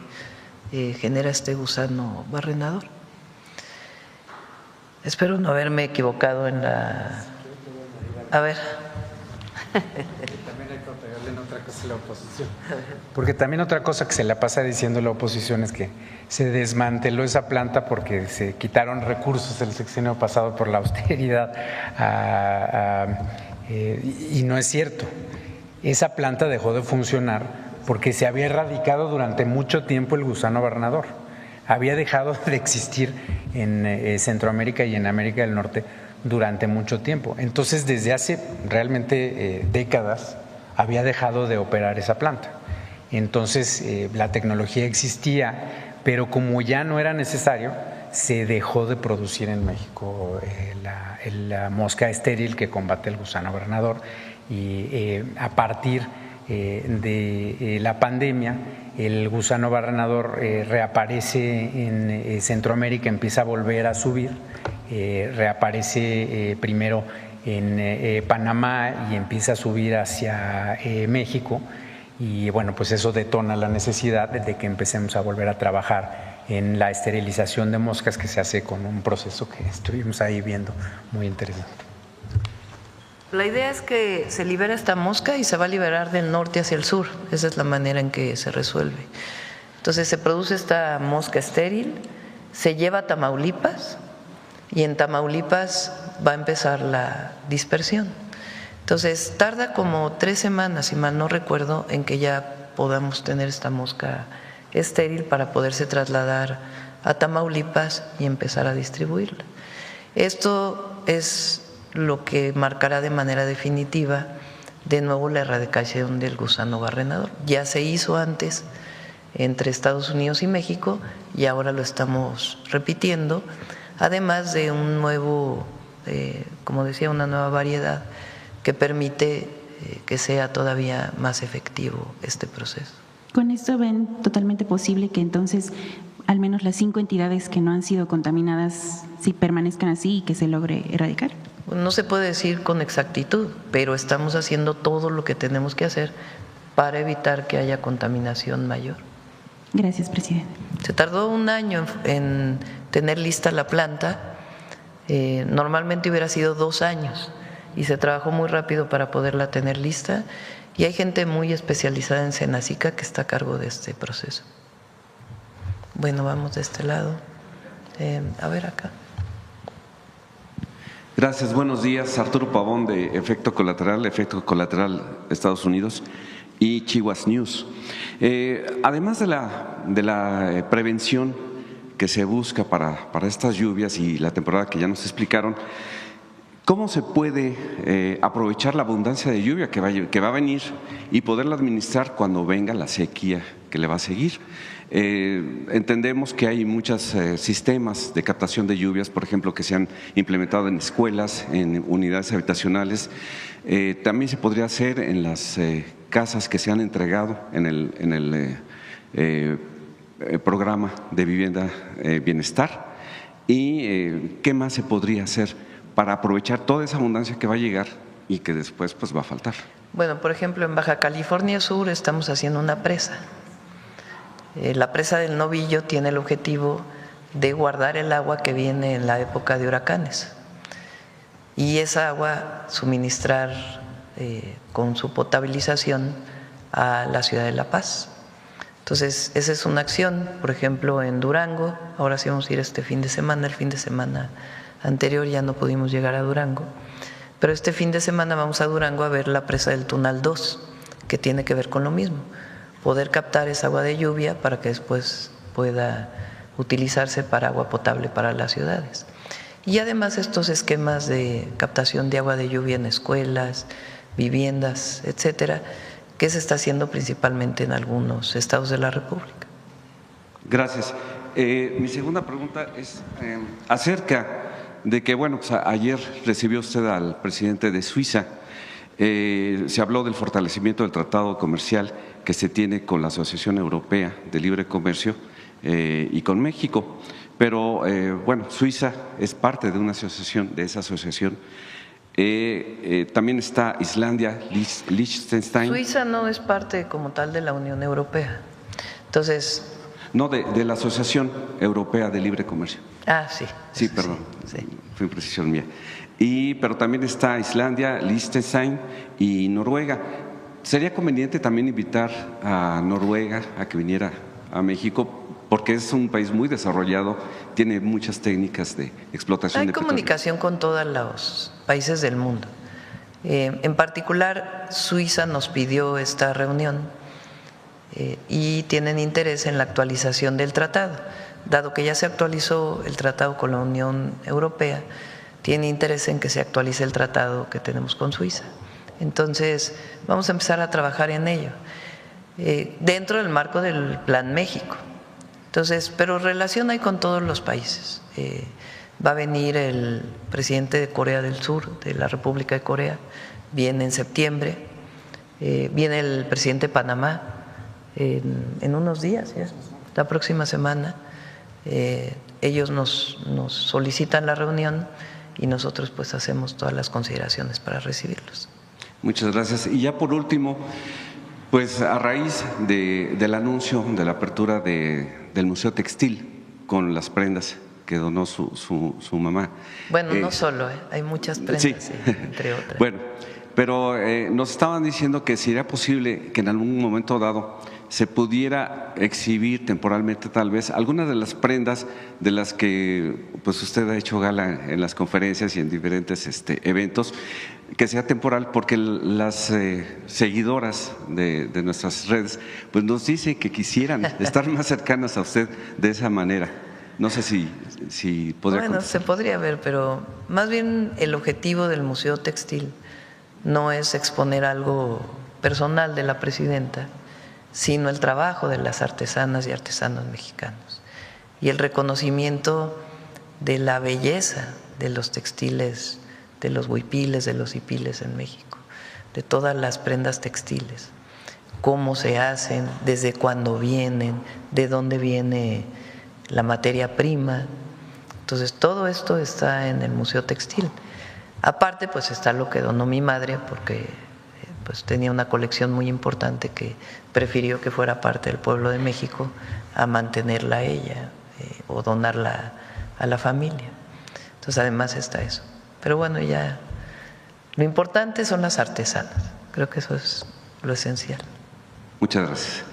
genera este gusano barrenador. Espero no haberme equivocado en la… A ver. También hay que pegarle en otra cosa a la oposición. Porque también otra cosa que se la pasa diciendo la oposición es que se desmanteló esa planta porque se quitaron recursos del sexenio pasado por la austeridad y no es cierto. Esa planta dejó de funcionar porque se había erradicado durante mucho tiempo el gusano barrenador. Había dejado de existir en Centroamérica y en América del Norte durante mucho tiempo. Entonces, desde hace realmente décadas había dejado de operar esa planta. Entonces, la tecnología existía, pero como ya no era necesario, se dejó de producir en México la mosca estéril que combate el gusano barrenador y a partir de la pandemia el gusano barrenador reaparece en Centroamérica, empieza a volver a subir, reaparece primero en Panamá y empieza a subir hacia México y bueno, pues eso detona la necesidad de que empecemos a volver a trabajar en la esterilización de moscas que se hace con un proceso que estuvimos ahí viendo muy interesante. La idea es que se libera esta mosca y se va a liberar del norte hacia el sur. Esa es la manera en que se resuelve. Entonces se produce esta mosca estéril, se lleva a Tamaulipas y en Tamaulipas va a empezar la dispersión. Entonces tarda como 3 semanas, si mal no recuerdo, en que ya podamos tener esta mosca estéril para poderse trasladar a Tamaulipas y empezar a distribuirla. Esto es lo que marcará de manera definitiva de nuevo la erradicación del gusano barrenador. Ya se hizo antes entre Estados Unidos y México y ahora lo estamos repitiendo, además de un nuevo, como decía, una nueva variedad que permite que sea todavía más efectivo este proceso. ¿Con esto ven totalmente posible que entonces al menos las 5 entidades que no han sido contaminadas sí permanezcan así y que se logre erradicar? No se puede decir con exactitud, pero estamos haciendo todo lo que tenemos que hacer para evitar que haya contaminación mayor. Gracias, presidente. Se tardó 1 año en tener lista la planta, normalmente hubiera sido 2 años y se trabajó muy rápido para poderla tener lista Y hay gente muy especializada en Senacica que está a cargo de este proceso. Bueno, vamos de este lado. A ver acá. Gracias, buenos días. Arturo Pavón de Efecto Colateral Estados Unidos y Chihuahua News. Además de la prevención que se busca para estas lluvias y la temporada que ya nos explicaron, ¿cómo se puede aprovechar la abundancia de lluvia que va a venir y poderla administrar cuando venga la sequía que le va a seguir? Entendemos que hay muchos sistemas de captación de lluvias, por ejemplo, que se han implementado en escuelas, en unidades habitacionales. También se podría hacer en las casas que se han entregado en el programa de vivienda bienestar. ¿Y qué más se podría hacer para aprovechar toda esa abundancia que va a llegar y que después pues va a faltar? Bueno, por ejemplo, en Baja California Sur estamos haciendo una presa. La presa del Novillo tiene el objetivo de guardar el agua que viene en la época de huracanes y esa agua suministrar con su potabilización a la ciudad de La Paz. Entonces, esa es una acción. Por ejemplo, en Durango, ahora sí vamos a ir este fin de semana. El fin de semana anterior ya no pudimos llegar a Durango, pero este fin de semana vamos a Durango a ver la presa del Tunal 2, que tiene que ver con lo mismo, poder captar esa agua de lluvia para que después pueda utilizarse para agua potable para las ciudades. Y además estos esquemas de captación de agua de lluvia en escuelas, viviendas, etcétera, que se está haciendo principalmente en algunos estados de la República. Gracias. Mi segunda pregunta es acerca de que, bueno, pues ayer recibió usted al presidente de Suiza. Se habló del fortalecimiento del tratado comercial que se tiene con la Asociación Europea de Libre Comercio y con México. Pero, bueno, Suiza es parte de esa asociación. También está Islandia, Liechtenstein. Suiza no es parte como tal de la Unión Europea. Entonces… No, de la Asociación Europea de Libre Comercio. Sí. Sí, perdón, sí. Fue imprecisión mía. Pero también está Islandia, Liechtenstein y Noruega. ¿Sería conveniente también invitar a Noruega a que viniera a México? Porque es un país muy desarrollado, tiene muchas técnicas de explotación de petróleo. Hay comunicación con todos los países del mundo. En particular, Suiza nos pidió esta reunión y tienen interés en la actualización del tratado. Dado que ya se actualizó el tratado con la Unión Europea, tiene interés en que se actualice el tratado que tenemos con Suiza. Entonces, vamos a empezar a trabajar en ello, dentro del marco del Plan México. Entonces, pero relación hay con todos los países. Va a venir el presidente de Corea del Sur, de la República de Corea, viene en septiembre, viene el presidente de Panamá en unos días, ¿ya? La próxima semana. Ellos nos solicitan la reunión y nosotros pues hacemos todas las consideraciones para recibirlos. Muchas gracias. Y ya por último, pues a raíz del anuncio de la apertura del Museo Textil con las prendas que donó su mamá. Bueno, no solo, hay muchas prendas, sí. Entre otras. Bueno, pero nos estaban diciendo que sería posible que en algún momento dado se pudiera exhibir temporalmente tal vez algunas de las prendas de las que pues usted ha hecho gala en las conferencias y en diferentes eventos, que sea temporal, porque las seguidoras de nuestras redes pues nos dicen que quisieran estar más cercanas a usted de esa manera. No sé si podría Bueno, contestar. se podría ver, pero más bien el objetivo del Museo Textil no es exponer algo personal de la presidenta, sino el trabajo de las artesanas y artesanos mexicanos y el reconocimiento de la belleza de los textiles, de los huipiles, de los hipiles en México, de todas las prendas textiles, cómo se hacen, desde cuándo vienen, de dónde viene la materia prima. Entonces, todo esto está en el Museo Textil. Aparte, pues está lo que donó mi madre, porque pues tenía una colección muy importante que prefirió que fuera parte del pueblo de México a mantenerla ella o donarla a la familia. Entonces, además está eso. Pero bueno, ya lo importante son las artesanas. Creo que eso es lo esencial. Muchas gracias.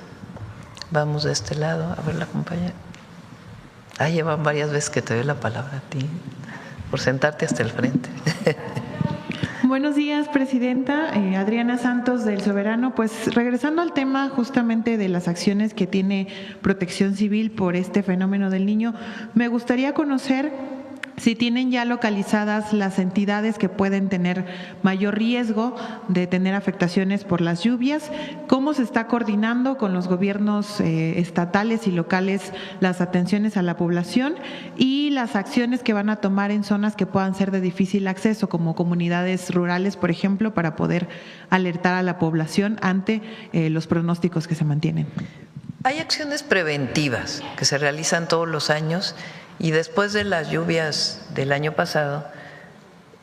Vamos de este lado, a ver la compañera. Llevan varias veces que te doy la palabra a ti, por sentarte hasta el frente. Buenos días, Presidenta. Adriana Santos del Soberano. Pues regresando al tema justamente de las acciones que tiene Protección Civil por este fenómeno del Niño, me gustaría conocer si tienen ya localizadas las entidades que pueden tener mayor riesgo de tener afectaciones por las lluvias, cómo se está coordinando con los gobiernos estatales y locales las atenciones a la población y las acciones que van a tomar en zonas que puedan ser de difícil acceso, como comunidades rurales, por ejemplo, para poder alertar a la población ante los pronósticos que se mantienen. Hay acciones preventivas que se realizan todos los años. Y después de las lluvias del año pasado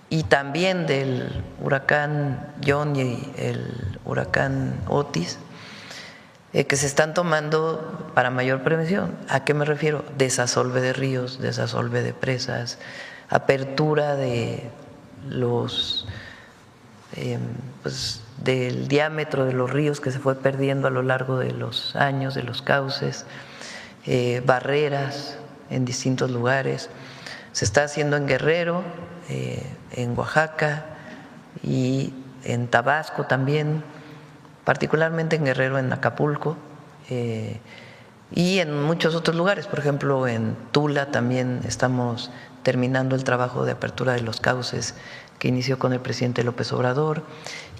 y también del huracán John y el huracán Otis, que se están tomando para mayor prevención. ¿A qué me refiero? Desasolve de ríos, desasolve de presas, apertura de los del diámetro de los ríos que se fue perdiendo a lo largo de los años, de los cauces, barreras en distintos lugares. Se está haciendo en Guerrero, en Oaxaca y en Tabasco también, particularmente en Guerrero, en Acapulco, y en muchos otros lugares. Por ejemplo, en Tula también estamos terminando el trabajo de apertura de los cauces que inició con el presidente López Obrador,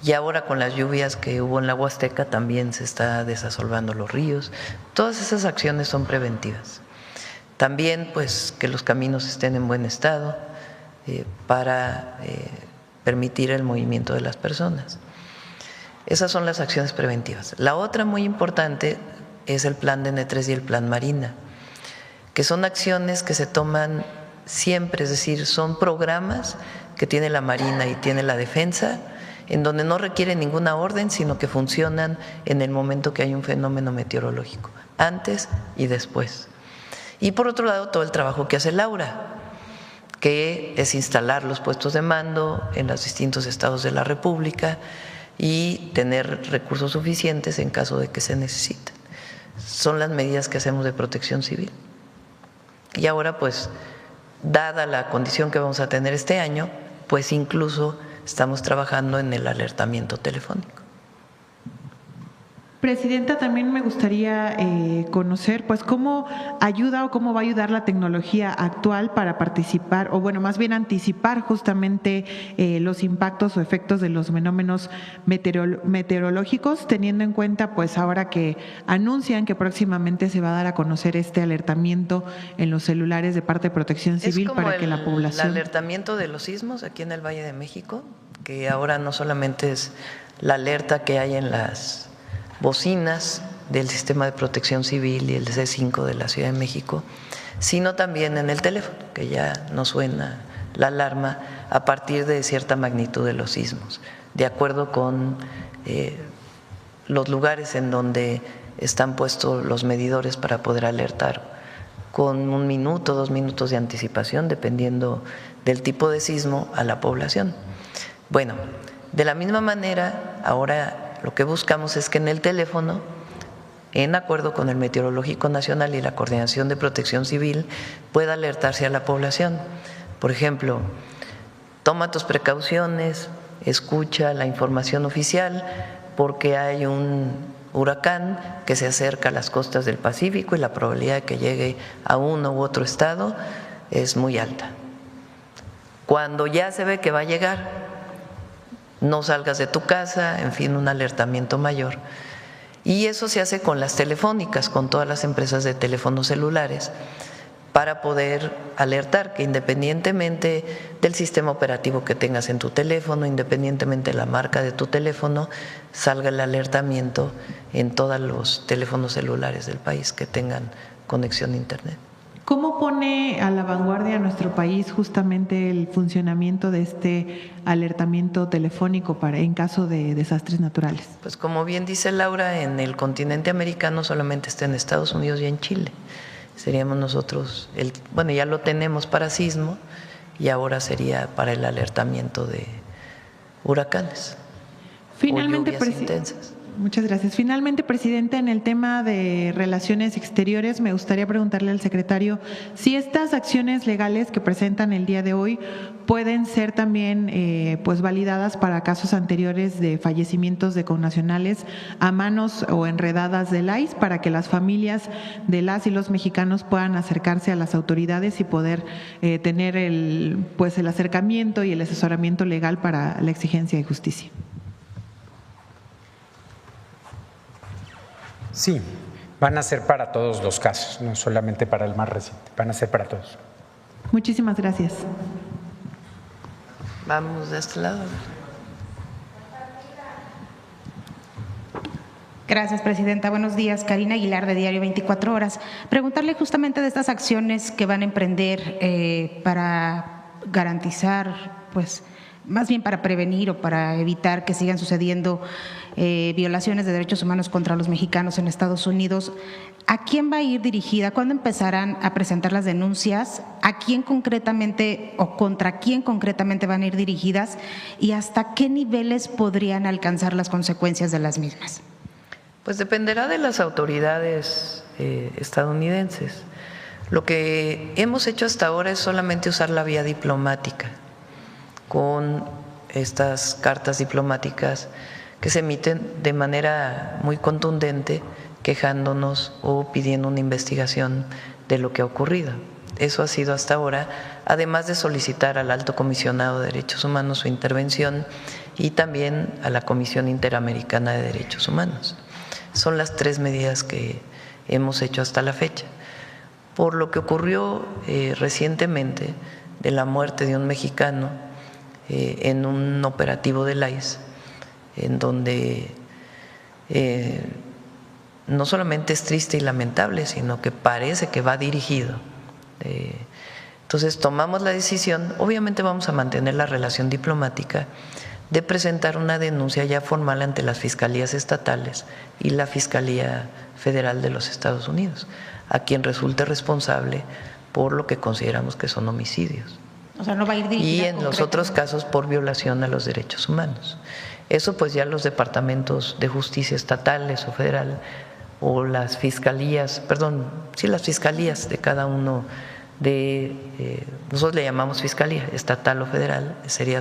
y ahora con las lluvias que hubo en la Huasteca también se está desasolvando los ríos. Todas esas acciones son preventivas. También pues que los caminos estén en buen estado para permitir el movimiento de las personas. Esas son las acciones preventivas. La otra muy importante es el plan de N3 y el plan Marina, que son acciones que se toman siempre, es decir, son programas que tiene la Marina y tiene la Defensa, en donde no requieren ninguna orden, sino que funcionan en el momento que hay un fenómeno meteorológico, antes y después. Y por otro lado, todo el trabajo que hace Laura, que es instalar los puestos de mando en los distintos estados de la República y tener recursos suficientes en caso de que se necesiten. Son las medidas que hacemos de protección civil. Y ahora, pues, dada la condición que vamos a tener este año, pues incluso estamos trabajando en el alertamiento telefónico. Presidenta, también me gustaría conocer pues cómo ayuda o cómo va a ayudar la tecnología actual para participar, o bueno, más bien anticipar justamente los impactos o efectos de los fenómenos meteorológicos, teniendo en cuenta pues ahora que anuncian que próximamente se va a dar a conocer este alertamiento en los celulares de parte de Protección Civil para que la población… El alertamiento de los sismos aquí en el Valle de México, que ahora no solamente es la alerta que hay en las bocinas del Sistema de Protección Civil y el C5 de la Ciudad de México, sino también en el teléfono, que ya no suena la alarma a partir de cierta magnitud de los sismos, de acuerdo con los lugares en donde están puestos los medidores para poder alertar con 1 minuto, 2 minutos de anticipación, dependiendo del tipo de sismo, a la población. Bueno, de la misma manera, ahora lo que buscamos es que en el teléfono, en acuerdo con el Meteorológico Nacional y la Coordinación de Protección Civil, pueda alertarse a la población. Por ejemplo, toma tus precauciones, escucha la información oficial, porque hay un huracán que se acerca a las costas del Pacífico y la probabilidad de que llegue a uno u otro estado es muy alta. Cuando ya se ve que va a llegar, no salgas de tu casa, en fin, un alertamiento mayor. Y eso se hace con las telefónicas, con todas las empresas de teléfonos celulares, para poder alertar que independientemente del sistema operativo que tengas en tu teléfono, independientemente de la marca de tu teléfono, salga el alertamiento en todos los teléfonos celulares del país que tengan conexión a Internet. ¿Cómo pone a la vanguardia nuestro país justamente el funcionamiento de este alertamiento telefónico en caso de desastres naturales? Pues como bien dice Laura, en el continente americano solamente está en Estados Unidos y en Chile. Seríamos nosotros, bueno, ya lo tenemos para sismo y ahora sería para el alertamiento de huracanes. Finalmente, o lluvias intensas. Muchas gracias. Finalmente, presidente, en el tema de relaciones exteriores, me gustaría preguntarle al secretario si estas acciones legales que presentan el día de hoy pueden ser también pues validadas para casos anteriores de fallecimientos de connacionales a manos o enredadas del ICE, para que las familias de las y los mexicanos puedan acercarse a las autoridades y poder tener el acercamiento y el asesoramiento legal para la exigencia de justicia. Sí, van a ser para todos los casos, no solamente para el más reciente, van a ser para todos. Muchísimas gracias. Vamos de este lado. Gracias, presidenta. Buenos días. Karina Aguilar, de Diario 24 Horas. Preguntarle justamente de estas acciones que van a emprender para garantizar, pues, más bien para prevenir o para evitar que sigan sucediendo violaciones de derechos humanos contra los mexicanos en Estados Unidos. ¿A quién va a ir dirigida? ¿Cuándo empezarán a presentar las denuncias? ¿A quién concretamente o contra quién concretamente van a ir dirigidas? ¿Y hasta qué niveles podrían alcanzar las consecuencias de las mismas? Pues dependerá de las autoridades estadounidenses. Lo que hemos hecho hasta ahora es solamente usar la vía diplomática, con estas cartas diplomáticas que se emiten de manera muy contundente, quejándonos o pidiendo una investigación de lo que ha ocurrido. Eso ha sido hasta ahora, además de solicitar al Alto Comisionado de Derechos Humanos su intervención y también a la Comisión Interamericana de Derechos Humanos. Son las 3 medidas que hemos hecho hasta la fecha. Por lo que ocurrió recientemente de la muerte de un mexicano en un operativo del ICE, en donde no solamente es triste y lamentable, sino que parece que va dirigido. Entonces tomamos la decisión, obviamente vamos a mantener la relación diplomática, de presentar una denuncia ya formal ante las fiscalías estatales y la Fiscalía Federal de los Estados Unidos, a quien resulte responsable por lo que consideramos que son homicidios. O sea, no va a ir dirigida. Y en los otros casos por violación a los derechos humanos. Eso pues ya los departamentos de justicia estatales o federal o las fiscalías, las fiscalías de cada uno de, nosotros le llamamos fiscalía estatal o federal, sería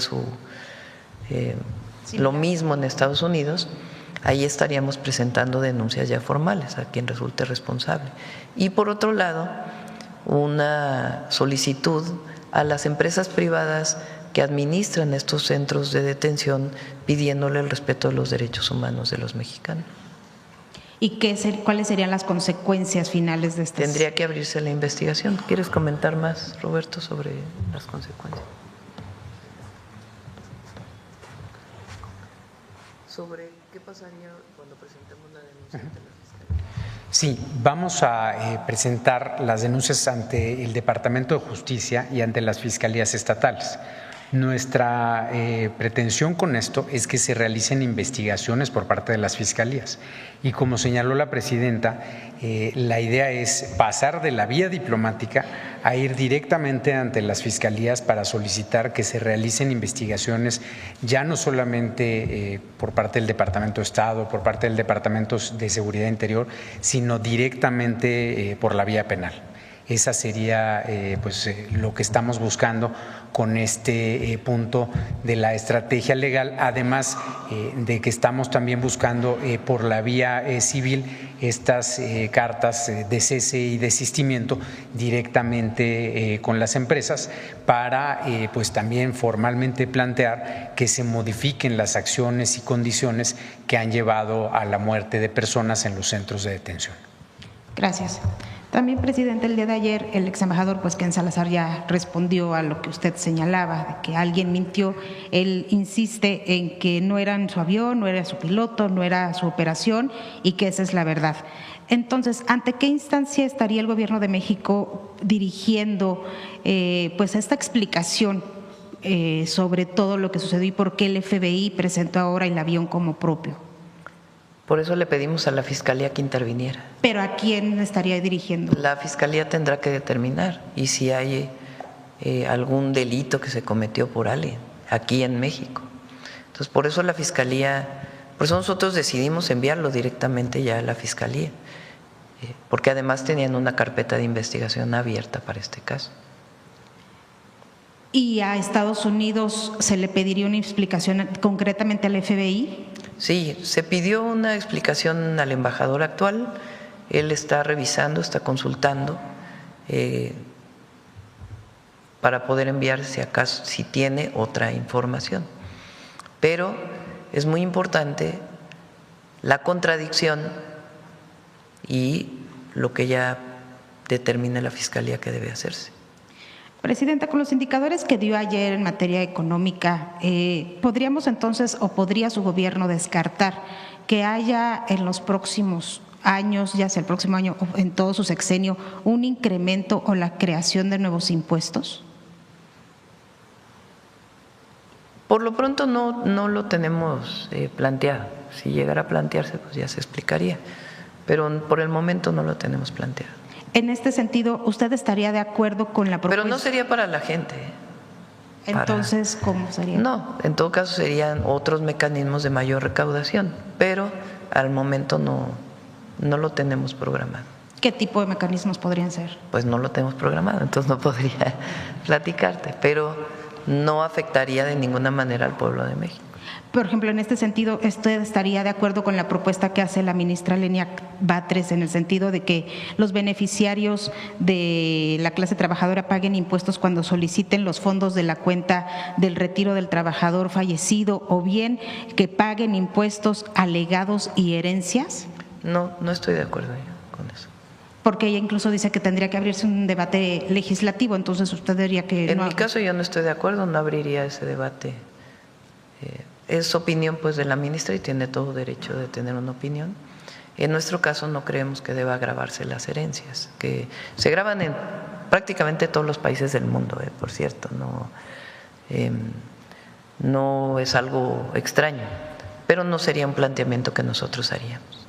lo mismo en Estados Unidos, ahí estaríamos presentando denuncias ya formales a quien resulte responsable. Y por otro lado, una solicitud a las empresas privadas que administran estos centros de detención pidiéndole el respeto de los derechos humanos de los mexicanos. ¿Y cuáles serían las consecuencias finales de estas? Tendría que abrirse la investigación. ¿Quieres comentar más, Roberto, sobre las consecuencias? ¿Sobre qué pasaría cuando presentemos la denuncia ante la Fiscalía? Sí, vamos a presentar las denuncias ante el Departamento de Justicia y ante las fiscalías estatales. Nuestra pretensión con esto es que se realicen investigaciones por parte de las fiscalías y, como señaló la presidenta, la idea es pasar de la vía diplomática a ir directamente ante las fiscalías para solicitar que se realicen investigaciones ya no solamente por parte del Departamento de Estado, por parte del Departamento de Seguridad Interior, sino directamente por la vía penal. Esa sería lo que estamos buscando con este punto de la estrategia legal, además de que estamos también buscando por la vía civil estas cartas de cese y desistimiento directamente con las empresas para también formalmente plantear que se modifiquen las acciones y condiciones que han llevado a la muerte de personas en los centros de detención. Gracias. También, presidente, el día de ayer el ex embajador Ken Salazar ya respondió a lo que usted señalaba, de que alguien mintió. Él insiste en que no era su avión, no era su piloto, no era su operación y que esa es la verdad. Entonces, ¿ante qué instancia estaría el Gobierno de México dirigiendo esta explicación sobre todo lo que sucedió y por qué el FBI presentó ahora el avión como propio? Por eso le pedimos a la Fiscalía que interviniera. ¿Pero a quién estaría dirigiendo? La Fiscalía tendrá que determinar y si hay algún delito que se cometió por alguien aquí en México. Entonces, por eso la Fiscalía Por eso nosotros decidimos enviarlo directamente ya a la Fiscalía, porque además tenían una carpeta de investigación abierta para este caso. ¿Y a Estados Unidos se le pediría una explicación concretamente al FBI? Sí, se pidió una explicación al embajador actual, él está revisando, está consultando para poder enviar si acaso, si tiene otra información. Pero es muy importante la contradicción y lo que ya determine la Fiscalía que debe hacerse. Presidenta, con los indicadores que dio ayer en materia económica, ¿podríamos entonces o podría su gobierno descartar que haya en los próximos años, ya sea el próximo año o en todo su sexenio, un incremento o la creación de nuevos impuestos? Por lo pronto no lo tenemos planteado. Si llegara a plantearse, pues ya se explicaría. Pero por el momento no lo tenemos planteado. En este sentido, ¿usted estaría de acuerdo con la propuesta? Pero no sería para la gente. Entonces, ¿cómo sería? No, en todo caso serían otros mecanismos de mayor recaudación, pero al momento no lo tenemos programado. ¿Qué tipo de mecanismos podrían ser? Pues no lo tenemos programado, entonces no podría platicarte, pero no afectaría de ninguna manera al pueblo de México. Por ejemplo, en este sentido, ¿usted estaría de acuerdo con la propuesta que hace la ministra Lenia Batres en el sentido de que los beneficiarios de la clase trabajadora paguen impuestos cuando soliciten los fondos de la cuenta del retiro del trabajador fallecido o bien que paguen impuestos alegados y herencias? No estoy de acuerdo yo con eso. Porque ella incluso dice que tendría que abrirse un debate legislativo, entonces usted diría que… En mi caso yo no estoy de acuerdo, no abriría ese debate. Es opinión pues de la ministra y tiene todo derecho de tener una opinión. En nuestro caso no creemos que deba gravarse las herencias, que se graban en prácticamente todos los países del mundo, por cierto, no es algo extraño, pero no sería un planteamiento que nosotros haríamos.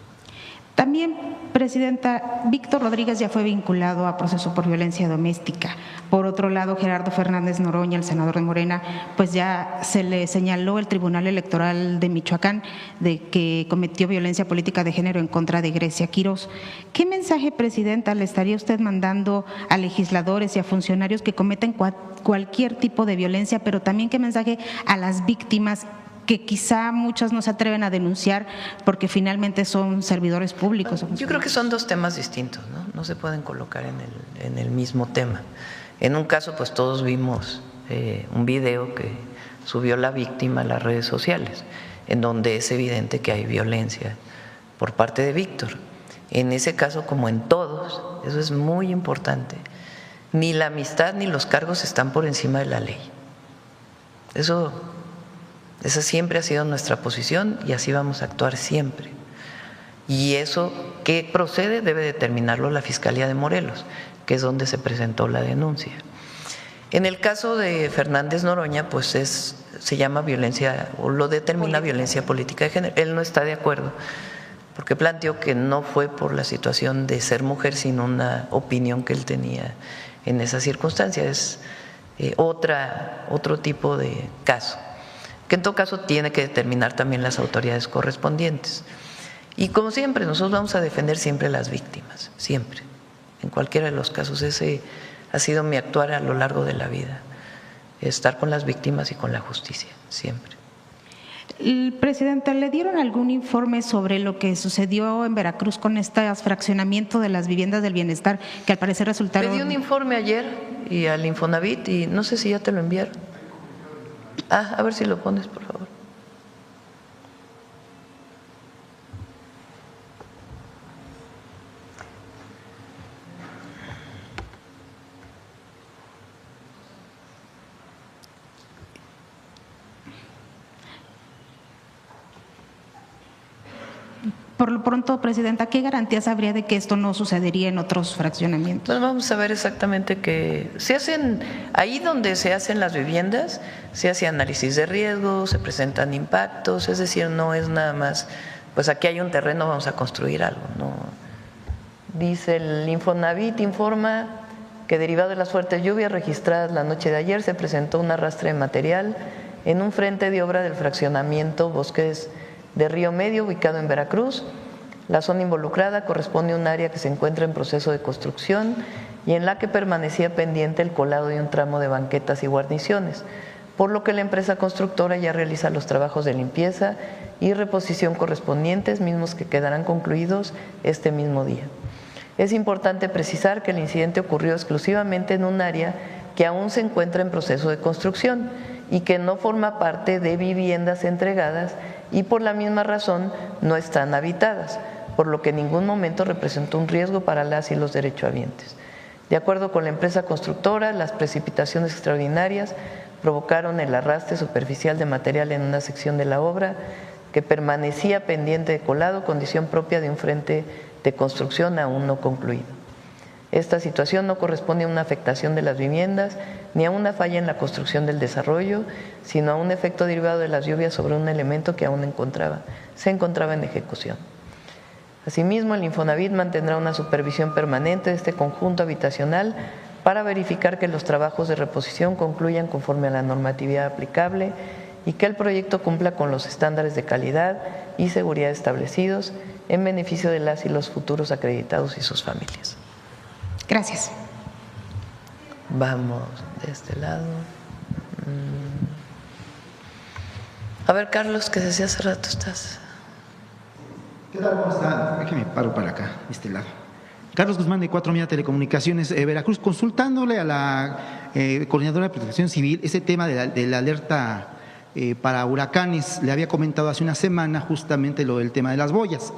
También, Presidenta, Víctor Rodríguez ya fue vinculado a proceso por violencia doméstica. Por otro lado, Gerardo Fernández Noroña, el senador de Morena, pues ya se le señaló el Tribunal Electoral de Michoacán de que cometió violencia política de género en contra de Grecia Quirós. ¿Qué mensaje, Presidenta, le estaría usted mandando a legisladores y a funcionarios que cometen cualquier tipo de violencia, pero también qué mensaje a las víctimas que quizá muchas no se atreven a denunciar porque finalmente son servidores públicos? Yo creo que son dos temas distintos, no se pueden colocar en el mismo tema. En un caso, pues todos vimos un video que subió la víctima a las redes sociales, en donde es evidente que hay violencia por parte de Víctor. En ese caso, como en todos, eso es muy importante, ni la amistad ni los cargos están por encima de la ley. Esa siempre ha sido nuestra posición y así vamos a actuar siempre. Y eso que procede debe determinarlo la Fiscalía de Morelos, que es donde se presentó la denuncia. En el caso de Fernández Noroña, pues se llama violencia, o lo determina violencia política de género. Él no está de acuerdo, porque planteó que no fue por la situación de ser mujer, sino una opinión que él tenía en esa circunstancia. Es otro tipo de caso, que en todo caso tiene que determinar también las autoridades correspondientes. Y como siempre, nosotros vamos a defender siempre a las víctimas, siempre, en cualquiera de los casos. Ese ha sido mi actuar a lo largo de la vida, estar con las víctimas y con la justicia, siempre. Presidenta, ¿le dieron algún informe sobre lo que sucedió en Veracruz con este fraccionamiento de las viviendas del bienestar, que al parecer resultaron… Pedí un informe ayer y al Infonavit y no sé si ya te lo enviaron. A ver si lo pones, por favor. Por lo pronto, Presidenta, ¿qué garantías habría de que esto no sucedería en otros fraccionamientos? Pues vamos a ver exactamente qué se hacen. Ahí donde se hacen las viviendas, se hace análisis de riesgo, se presentan impactos, es decir, no es nada más, pues aquí hay un terreno, vamos a construir algo. No. Dice el Infonavit, informa que derivado de las fuertes lluvias registradas la noche de ayer, se presentó un arrastre de material en un frente de obra del fraccionamiento Bosques de Río Medio, ubicado en Veracruz. La zona involucrada corresponde a un área que se encuentra en proceso de construcción y en la que permanecía pendiente el colado de un tramo de banquetas y guarniciones, por lo que la empresa constructora ya realiza los trabajos de limpieza y reposición correspondientes, mismos que quedarán concluidos este mismo día. Es importante precisar que el incidente ocurrió exclusivamente en un área que aún se encuentra en proceso de construcción y que no forma parte de viviendas entregadas y por la misma razón no están habitadas, por lo que en ningún momento representó un riesgo para las y los derechohabientes. De acuerdo con la empresa constructora, las precipitaciones extraordinarias provocaron el arrastre superficial de material en una sección de la obra que permanecía pendiente de colado, condición propia de un frente de construcción aún no concluido. Esta situación no corresponde a una afectación de las viviendas ni a una falla en la construcción del desarrollo, sino a un efecto derivado de las lluvias sobre un elemento que aún se encontraba en ejecución. Asimismo, el Infonavit mantendrá una supervisión permanente de este conjunto habitacional para verificar que los trabajos de reposición concluyan conforme a la normatividad aplicable y que el proyecto cumpla con los estándares de calidad y seguridad establecidos en beneficio de las y los futuros acreditados y sus familias. Gracias. Vamos de este lado. A ver, Carlos, que desde hace rato estás. ¿Qué tal? ¿Cómo está? Déjeme paro para acá, este lado. Carlos Guzmán, de 4 Media Telecomunicaciones, Veracruz, consultándole a la Coordinadora de Protección Civil ese tema de la alerta para huracanes. Le había comentado hace una semana justamente lo del tema de las boyas.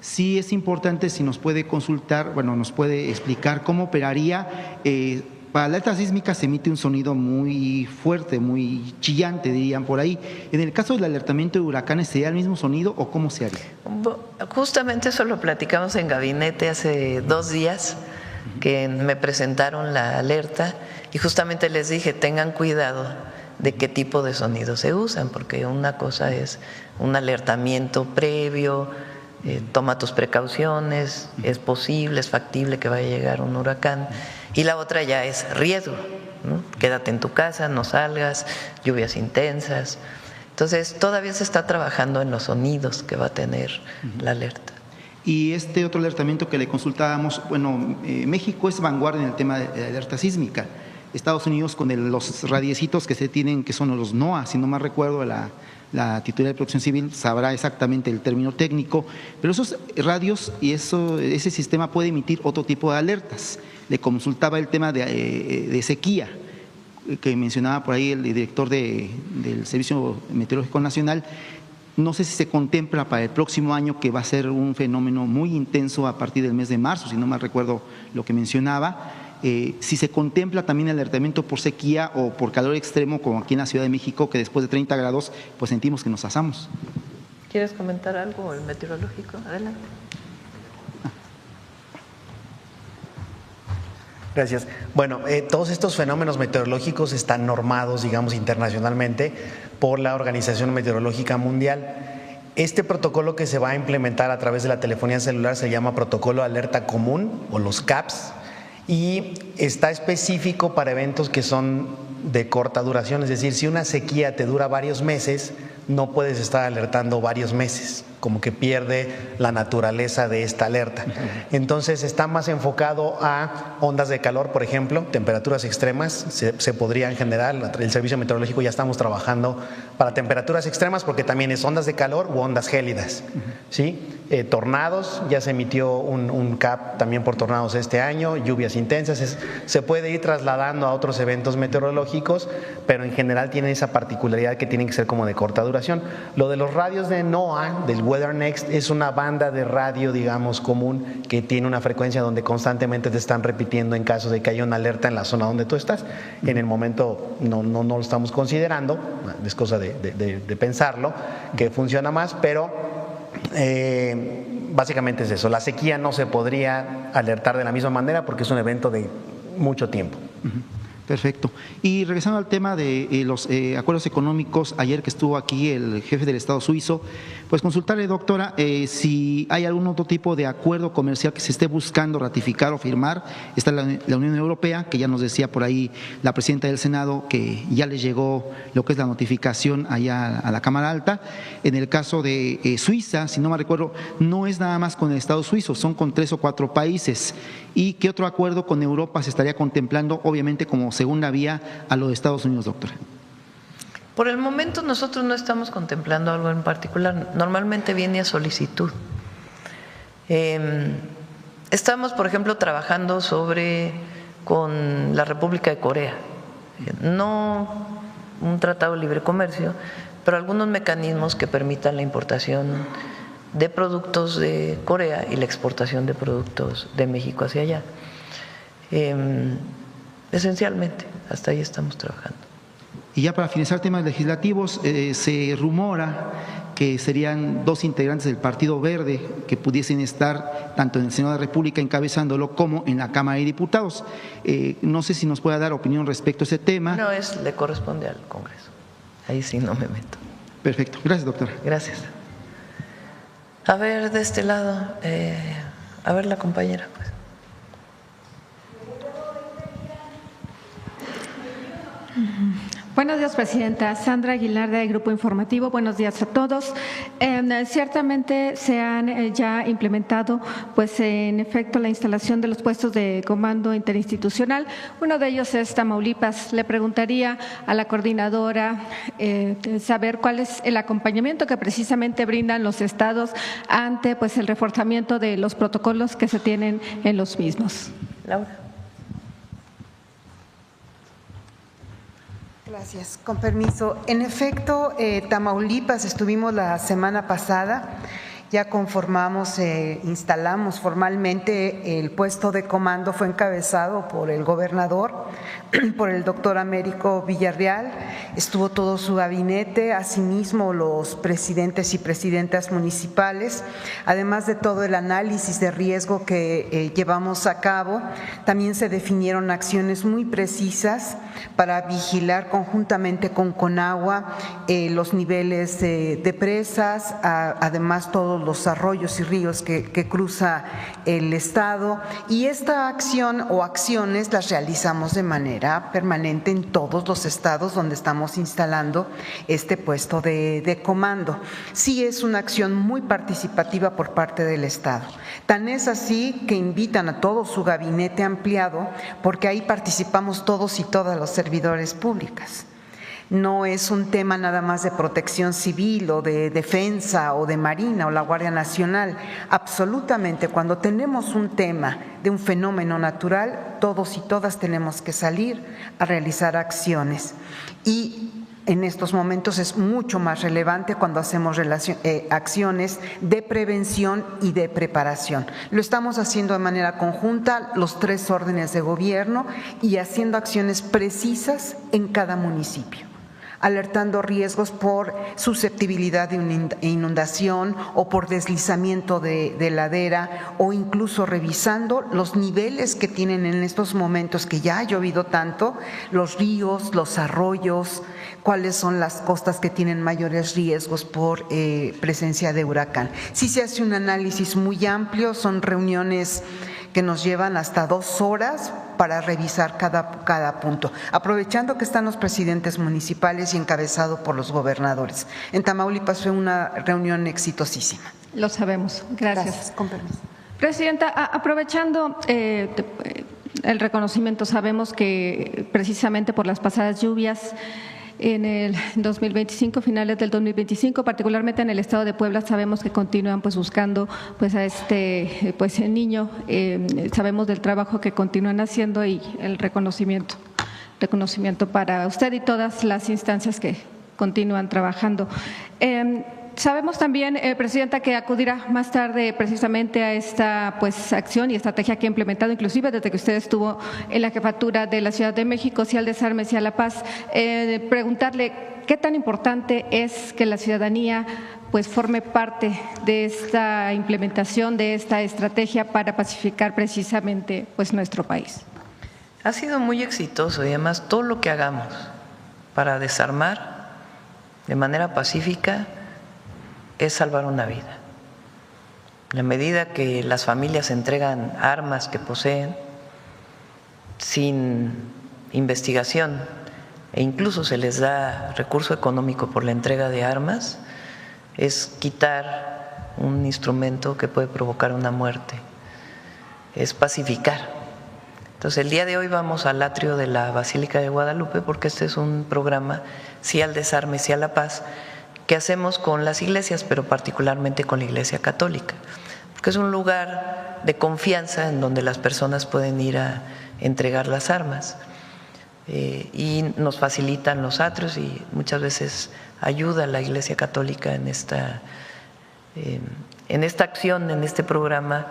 Sí es importante si nos puede consultar, bueno, nos puede explicar cómo operaría. Para la alerta sísmica se emite un sonido muy fuerte, muy chillante, dirían por ahí. En el caso del alertamiento de huracanes, ¿sería el mismo sonido o cómo se haría? Justamente eso lo platicamos en gabinete hace 2 días, que me presentaron la alerta y justamente les dije, tengan cuidado de qué tipo de sonidos se usan, porque una cosa es un alertamiento previo, toma tus precauciones, es posible, es factible que vaya a llegar un huracán, y la otra ya es riesgo, ¿no? Quédate en tu casa, no salgas, lluvias intensas. Entonces todavía se está trabajando en los sonidos que va a tener la alerta. Y este otro alertamiento que le consultábamos, bueno, México es vanguardia en el tema de alerta sísmica. Estados Unidos con los radiecitos que se tienen, que son los NOAA, si no mal recuerdo, la titular de Protección Civil sabrá exactamente el término técnico, pero esos radios y ese sistema puede emitir otro tipo de alertas. Le consultaba el tema de sequía, que mencionaba por ahí el director del Servicio Meteorológico Nacional. No sé si se contempla para el próximo año, que va a ser un fenómeno muy intenso a partir del mes de marzo, si no mal recuerdo lo que mencionaba. Si se contempla también el alertamiento por sequía o por calor extremo, como aquí en la Ciudad de México, que después de 30 grados pues sentimos que nos asamos. ¿Quieres comentar algo, el meteorológico? Adelante. Gracias. Bueno, todos estos fenómenos meteorológicos están normados, digamos, internacionalmente por la Organización Meteorológica Mundial. Este protocolo que se va a implementar a través de la telefonía celular se llama Protocolo de Alerta Común, o los CAPS, y está específico para eventos que son de corta duración, es decir, si una sequía te dura varios meses, no puedes estar alertando varios meses, como que pierde la naturaleza de esta alerta. Entonces está más enfocado a ondas de calor, por ejemplo, temperaturas extremas, se podrían generar, el Servicio Meteorológico ya estamos trabajando para temperaturas extremas porque también es ondas de calor u ondas gélidas, ¿sí? Tornados, ya se emitió un CAP también por tornados este año, lluvias intensas, se puede ir trasladando a otros eventos meteorológicos, pero en general tiene esa particularidad que tienen que ser como de corta duración. Lo de los radios de NOAA, del Weather Next, es una banda de radio, digamos, común, que tiene una frecuencia donde constantemente te están repitiendo en caso de que haya una alerta en la zona donde tú estás. En el momento no lo estamos considerando, es cosa de pensarlo, que funciona más, pero básicamente es eso. La sequía no se podría alertar de la misma manera porque es un evento de mucho tiempo. Perfecto. Y regresando al tema de los acuerdos económicos, ayer que estuvo aquí el jefe del Estado suizo, pues consultarle, doctora, si hay algún otro tipo de acuerdo comercial que se esté buscando ratificar o firmar. Está la Unión Europea, que ya nos decía por ahí la presidenta del Senado que ya le llegó lo que es la notificación allá a la Cámara Alta. En el caso de Suiza, si no me recuerdo, no es nada más con el Estado suizo, son con 3 o 4 países. ¿Y qué otro acuerdo con Europa se estaría contemplando, obviamente como segunda vía a los Estados Unidos, doctora? Por el momento nosotros no estamos contemplando algo en particular, normalmente viene a solicitud. Estamos, por ejemplo, trabajando con la República de Corea, no un tratado de libre comercio, pero algunos mecanismos que permitan la importación de productos de Corea y la exportación de productos de México hacia allá. Esencialmente, hasta ahí estamos trabajando. Y ya para finalizar temas legislativos, se rumora que serían 2 integrantes del Partido Verde que pudiesen estar tanto en el Senado de la República encabezándolo como en la Cámara de Diputados. No sé si nos pueda dar opinión respecto a ese tema. No, le corresponde al Congreso. Ahí sí no me meto. Perfecto. Gracias, doctora. Gracias. A ver, de este lado, a ver la compañera, pues. Buenos días, presidenta. Sandra Aguilar, de Grupo Informativo. Buenos días a todos. Ciertamente se han ya implementado, pues en efecto, la instalación de los puestos de comando interinstitucional. Uno de ellos es Tamaulipas. Le preguntaría a la coordinadora saber cuál es el acompañamiento que precisamente brindan los estados ante, pues, el reforzamiento de los protocolos que se tienen en los mismos. Laura. Gracias, con permiso. En efecto, Tamaulipas estuvimos la semana pasada, ya instalamos formalmente el puesto de comando, fue encabezado por el gobernador, por el doctor Américo Villarreal, estuvo todo su gabinete, asimismo los presidentes y presidentas municipales, además de todo el análisis de riesgo que llevamos a cabo, también se definieron acciones muy precisas para vigilar conjuntamente con Conagua los niveles de presas, además todos los arroyos y ríos que cruza el estado, y esta acción o acciones las realizamos de manera permanente en todos los estados donde estamos instalando este puesto de comando. Sí es una acción muy participativa por parte del estado, tan es así que invitan a todo su gabinete ampliado porque ahí participamos todos y todas los servidores públicas. No es un tema nada más de protección civil o de defensa o de Marina o la Guardia Nacional. Absolutamente, cuando tenemos un tema de un fenómeno natural, todos y todas tenemos que salir a realizar acciones. Y en estos momentos es mucho más relevante cuando hacemos acciones de prevención y de preparación. Lo estamos haciendo de manera conjunta, los 3 órdenes de gobierno, y haciendo acciones precisas en cada municipio, alertando riesgos por susceptibilidad de inundación o por deslizamiento de ladera, o incluso revisando los niveles que tienen en estos momentos que ya ha llovido tanto, los ríos, los arroyos, cuáles son las costas que tienen mayores riesgos por presencia de huracán. Sí se hace un análisis muy amplio, son reuniones que nos llevan hasta 2 horas para revisar cada punto, aprovechando que están los presidentes municipales y encabezado por los gobernadores. En Tamaulipas fue una reunión exitosísima. Lo sabemos. Gracias. Con permiso. Presidenta, aprovechando el reconocimiento, sabemos que precisamente por las pasadas lluvias en el 2025, finales del 2025, particularmente en el estado de Puebla, sabemos que continúan pues buscando pues a este pues niño, sabemos del trabajo que continúan haciendo y el reconocimiento para usted y todas las instancias que continúan trabajando. Sabemos también, presidenta, que acudirá más tarde precisamente a esta pues acción y estrategia que ha implementado, inclusive desde que usted estuvo en la jefatura de la Ciudad de México, sí al desarme, sí a la paz. Preguntarle qué tan importante es que la ciudadanía pues forme parte de esta implementación de esta estrategia para pacificar precisamente pues nuestro país. Ha sido muy exitoso y además todo lo que hagamos para desarmar de manera pacífica es salvar una vida. En la medida que las familias entregan armas que poseen sin investigación e incluso se les da recurso económico por la entrega de armas, es quitar un instrumento que puede provocar una muerte, es pacificar. Entonces, el día de hoy vamos al atrio de la Basílica de Guadalupe porque este es un programa, sí al desarme, sí a la paz, que hacemos con las iglesias, pero particularmente con la Iglesia Católica, porque es un lugar de confianza en donde las personas pueden ir a entregar las armas y nos facilitan los atrios y muchas veces ayuda a la Iglesia Católica en esta acción, en este programa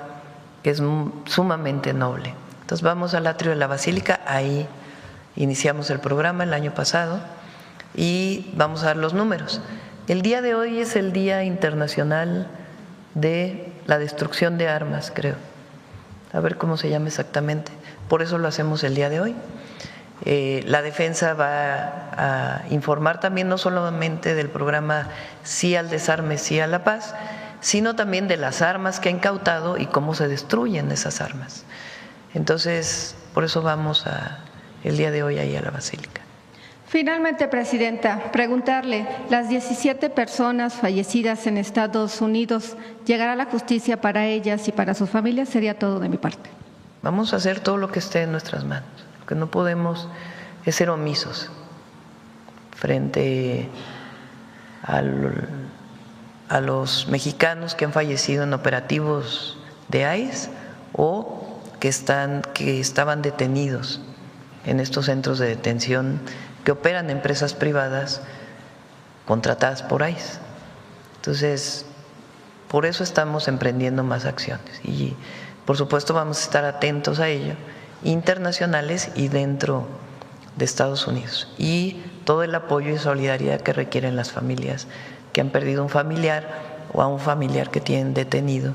que es sumamente noble. Entonces vamos al atrio de la Basílica, ahí iniciamos el programa el año pasado y vamos a dar los números. El día de hoy es el Día Internacional de la Destrucción de Armas, creo. A ver cómo se llama exactamente. Por eso lo hacemos el día de hoy. La defensa va a informar también no solamente del programa Sí al Desarme, Sí a la Paz, sino también de las armas que ha incautado y cómo se destruyen esas armas. Entonces, por eso vamos el día de hoy ahí a la Basílica. Finalmente, Presidenta, preguntarle, las 17 personas fallecidas en Estados Unidos, ¿llegará la justicia para ellas y para sus familias? Sería todo de mi parte. Vamos a hacer todo lo que esté en nuestras manos. Lo que no podemos es ser omisos frente a los mexicanos que han fallecido en operativos de ICE o que estaban detenidos en estos centros de detención que operan empresas privadas contratadas por ICE. Entonces, por eso estamos emprendiendo más acciones y, por supuesto, vamos a estar atentos a ello, internacionales y dentro de Estados Unidos, y todo el apoyo y solidaridad que requieren las familias que han perdido un familiar o a un familiar que tienen detenido,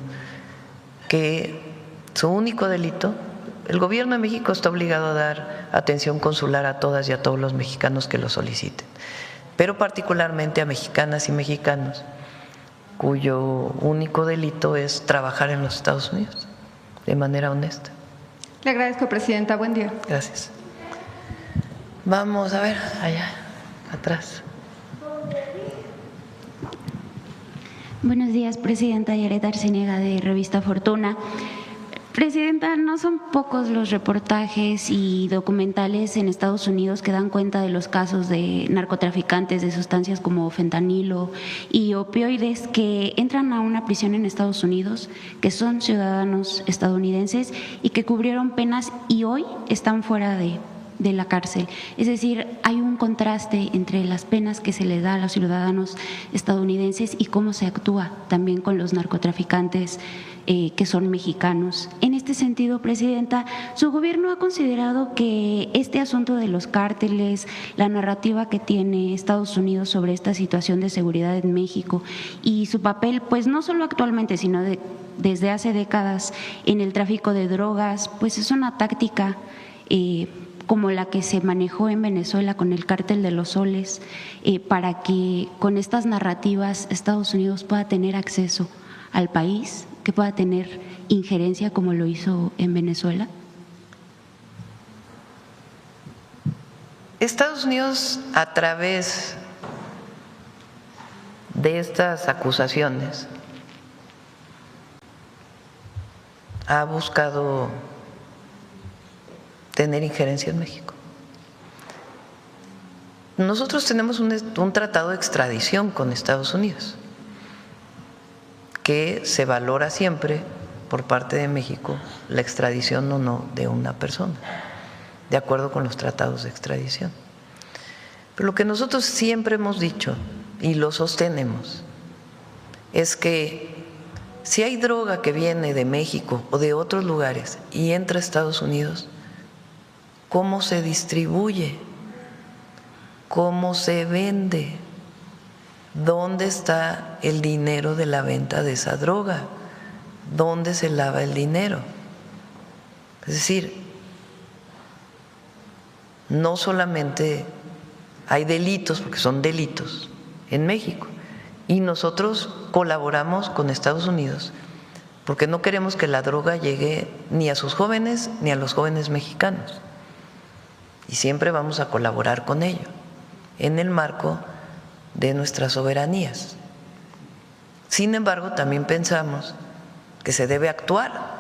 que su único delito, el gobierno de México está obligado a dar atención consular a todas y a todos los mexicanos que lo soliciten, pero particularmente a mexicanas y mexicanos cuyo único delito es trabajar en los Estados Unidos de manera honesta. Le agradezco, Presidenta. Buen día. Gracias. Vamos a ver, allá, atrás. Buenos días, Presidenta. Yaret Arciniega, de Revista Fortuna. Presidenta, no son pocos los reportajes y documentales en Estados Unidos que dan cuenta de los casos de narcotraficantes de sustancias como fentanilo y opioides que entran a una prisión en Estados Unidos, que son ciudadanos estadounidenses y que cubrieron penas y hoy están fuera de la cárcel. Es decir, hay un contraste entre las penas que se les da a los ciudadanos estadounidenses y cómo se actúa también con los narcotraficantes que son mexicanos. En este sentido, Presidenta, su gobierno ha considerado que este asunto de los cárteles, la narrativa que tiene Estados Unidos sobre esta situación de seguridad en México y su papel, pues no solo actualmente, sino desde hace décadas en el tráfico de drogas, pues es una táctica como la que se manejó en Venezuela con el cártel de los soles, para que con estas narrativas Estados Unidos pueda tener acceso al país, que pueda tener injerencia como lo hizo en Venezuela? Estados Unidos, a través de estas acusaciones, ha buscado tener injerencia en México. Nosotros tenemos un tratado de extradición con Estados Unidos que se valora siempre por parte de México la extradición o no de una persona, de acuerdo con los tratados de extradición. Pero lo que nosotros siempre hemos dicho y lo sostenemos es que si hay droga que viene de México o de otros lugares y entra a Estados Unidos, ¿cómo se distribuye? ¿Cómo se vende? ¿Dónde está el dinero de la venta de esa droga? ¿Dónde se lava el dinero? Es decir, no solamente hay delitos, porque son delitos en México, y nosotros colaboramos con Estados Unidos porque no queremos que la droga llegue ni a sus jóvenes ni a los jóvenes mexicanos. Y siempre vamos a colaborar con ello en el marco de nuestras soberanías. Sin embargo, también pensamos que se debe actuar.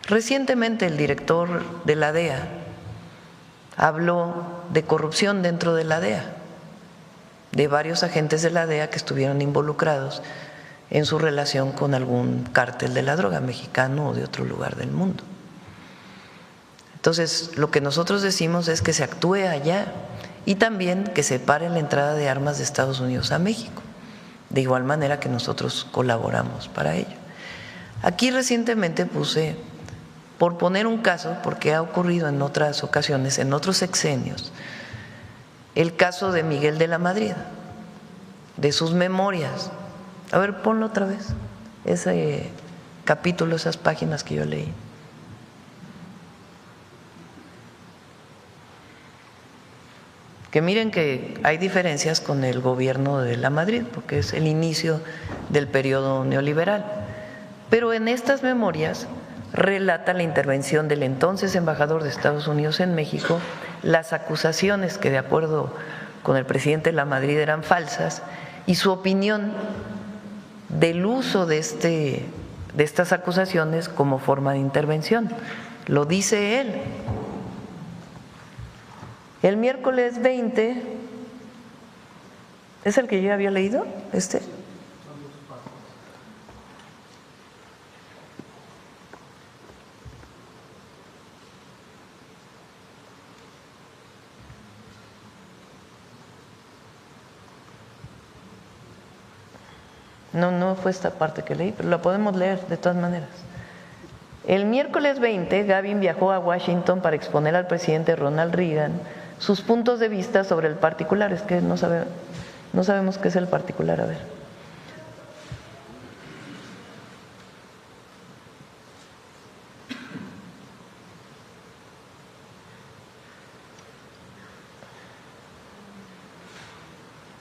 Recientemente el director de la DEA habló de corrupción dentro de la DEA, de varios agentes de la DEA que estuvieron involucrados en su relación con algún cártel de la droga mexicano o de otro lugar del mundo. Entonces, lo que nosotros decimos es que se actúe allá y también que se pare la entrada de armas de Estados Unidos a México, de igual manera que nosotros colaboramos para ello. Aquí recientemente puse, por poner un caso, porque ha ocurrido en otras ocasiones, en otros sexenios, el caso de Miguel de la Madrid, de sus memorias. A ver, ponlo otra vez, ese capítulo, esas páginas que yo leí. Que miren que hay diferencias con el gobierno de la Madrid, porque es el inicio del periodo neoliberal. Pero en estas memorias relata la intervención del entonces embajador de Estados Unidos en México, las acusaciones que de acuerdo con el presidente de la Madrid eran falsas y su opinión del uso de estas acusaciones como forma de intervención. Lo dice él. El miércoles 20, ¿es el que yo había leído? No fue esta parte que leí, pero la podemos leer de todas maneras. El miércoles 20, Gavin viajó a Washington para exponer al presidente Ronald Reagan sus puntos de vista sobre el particular. Es que no sabemos qué es el particular. A ver.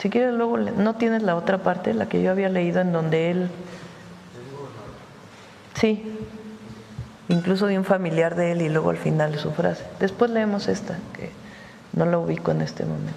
Si quieres luego, ¿no tienes la otra parte, la que yo había leído en donde él… Sí, incluso de un familiar de él y luego al final de su frase. Después leemos esta, que no la ubico en este momento.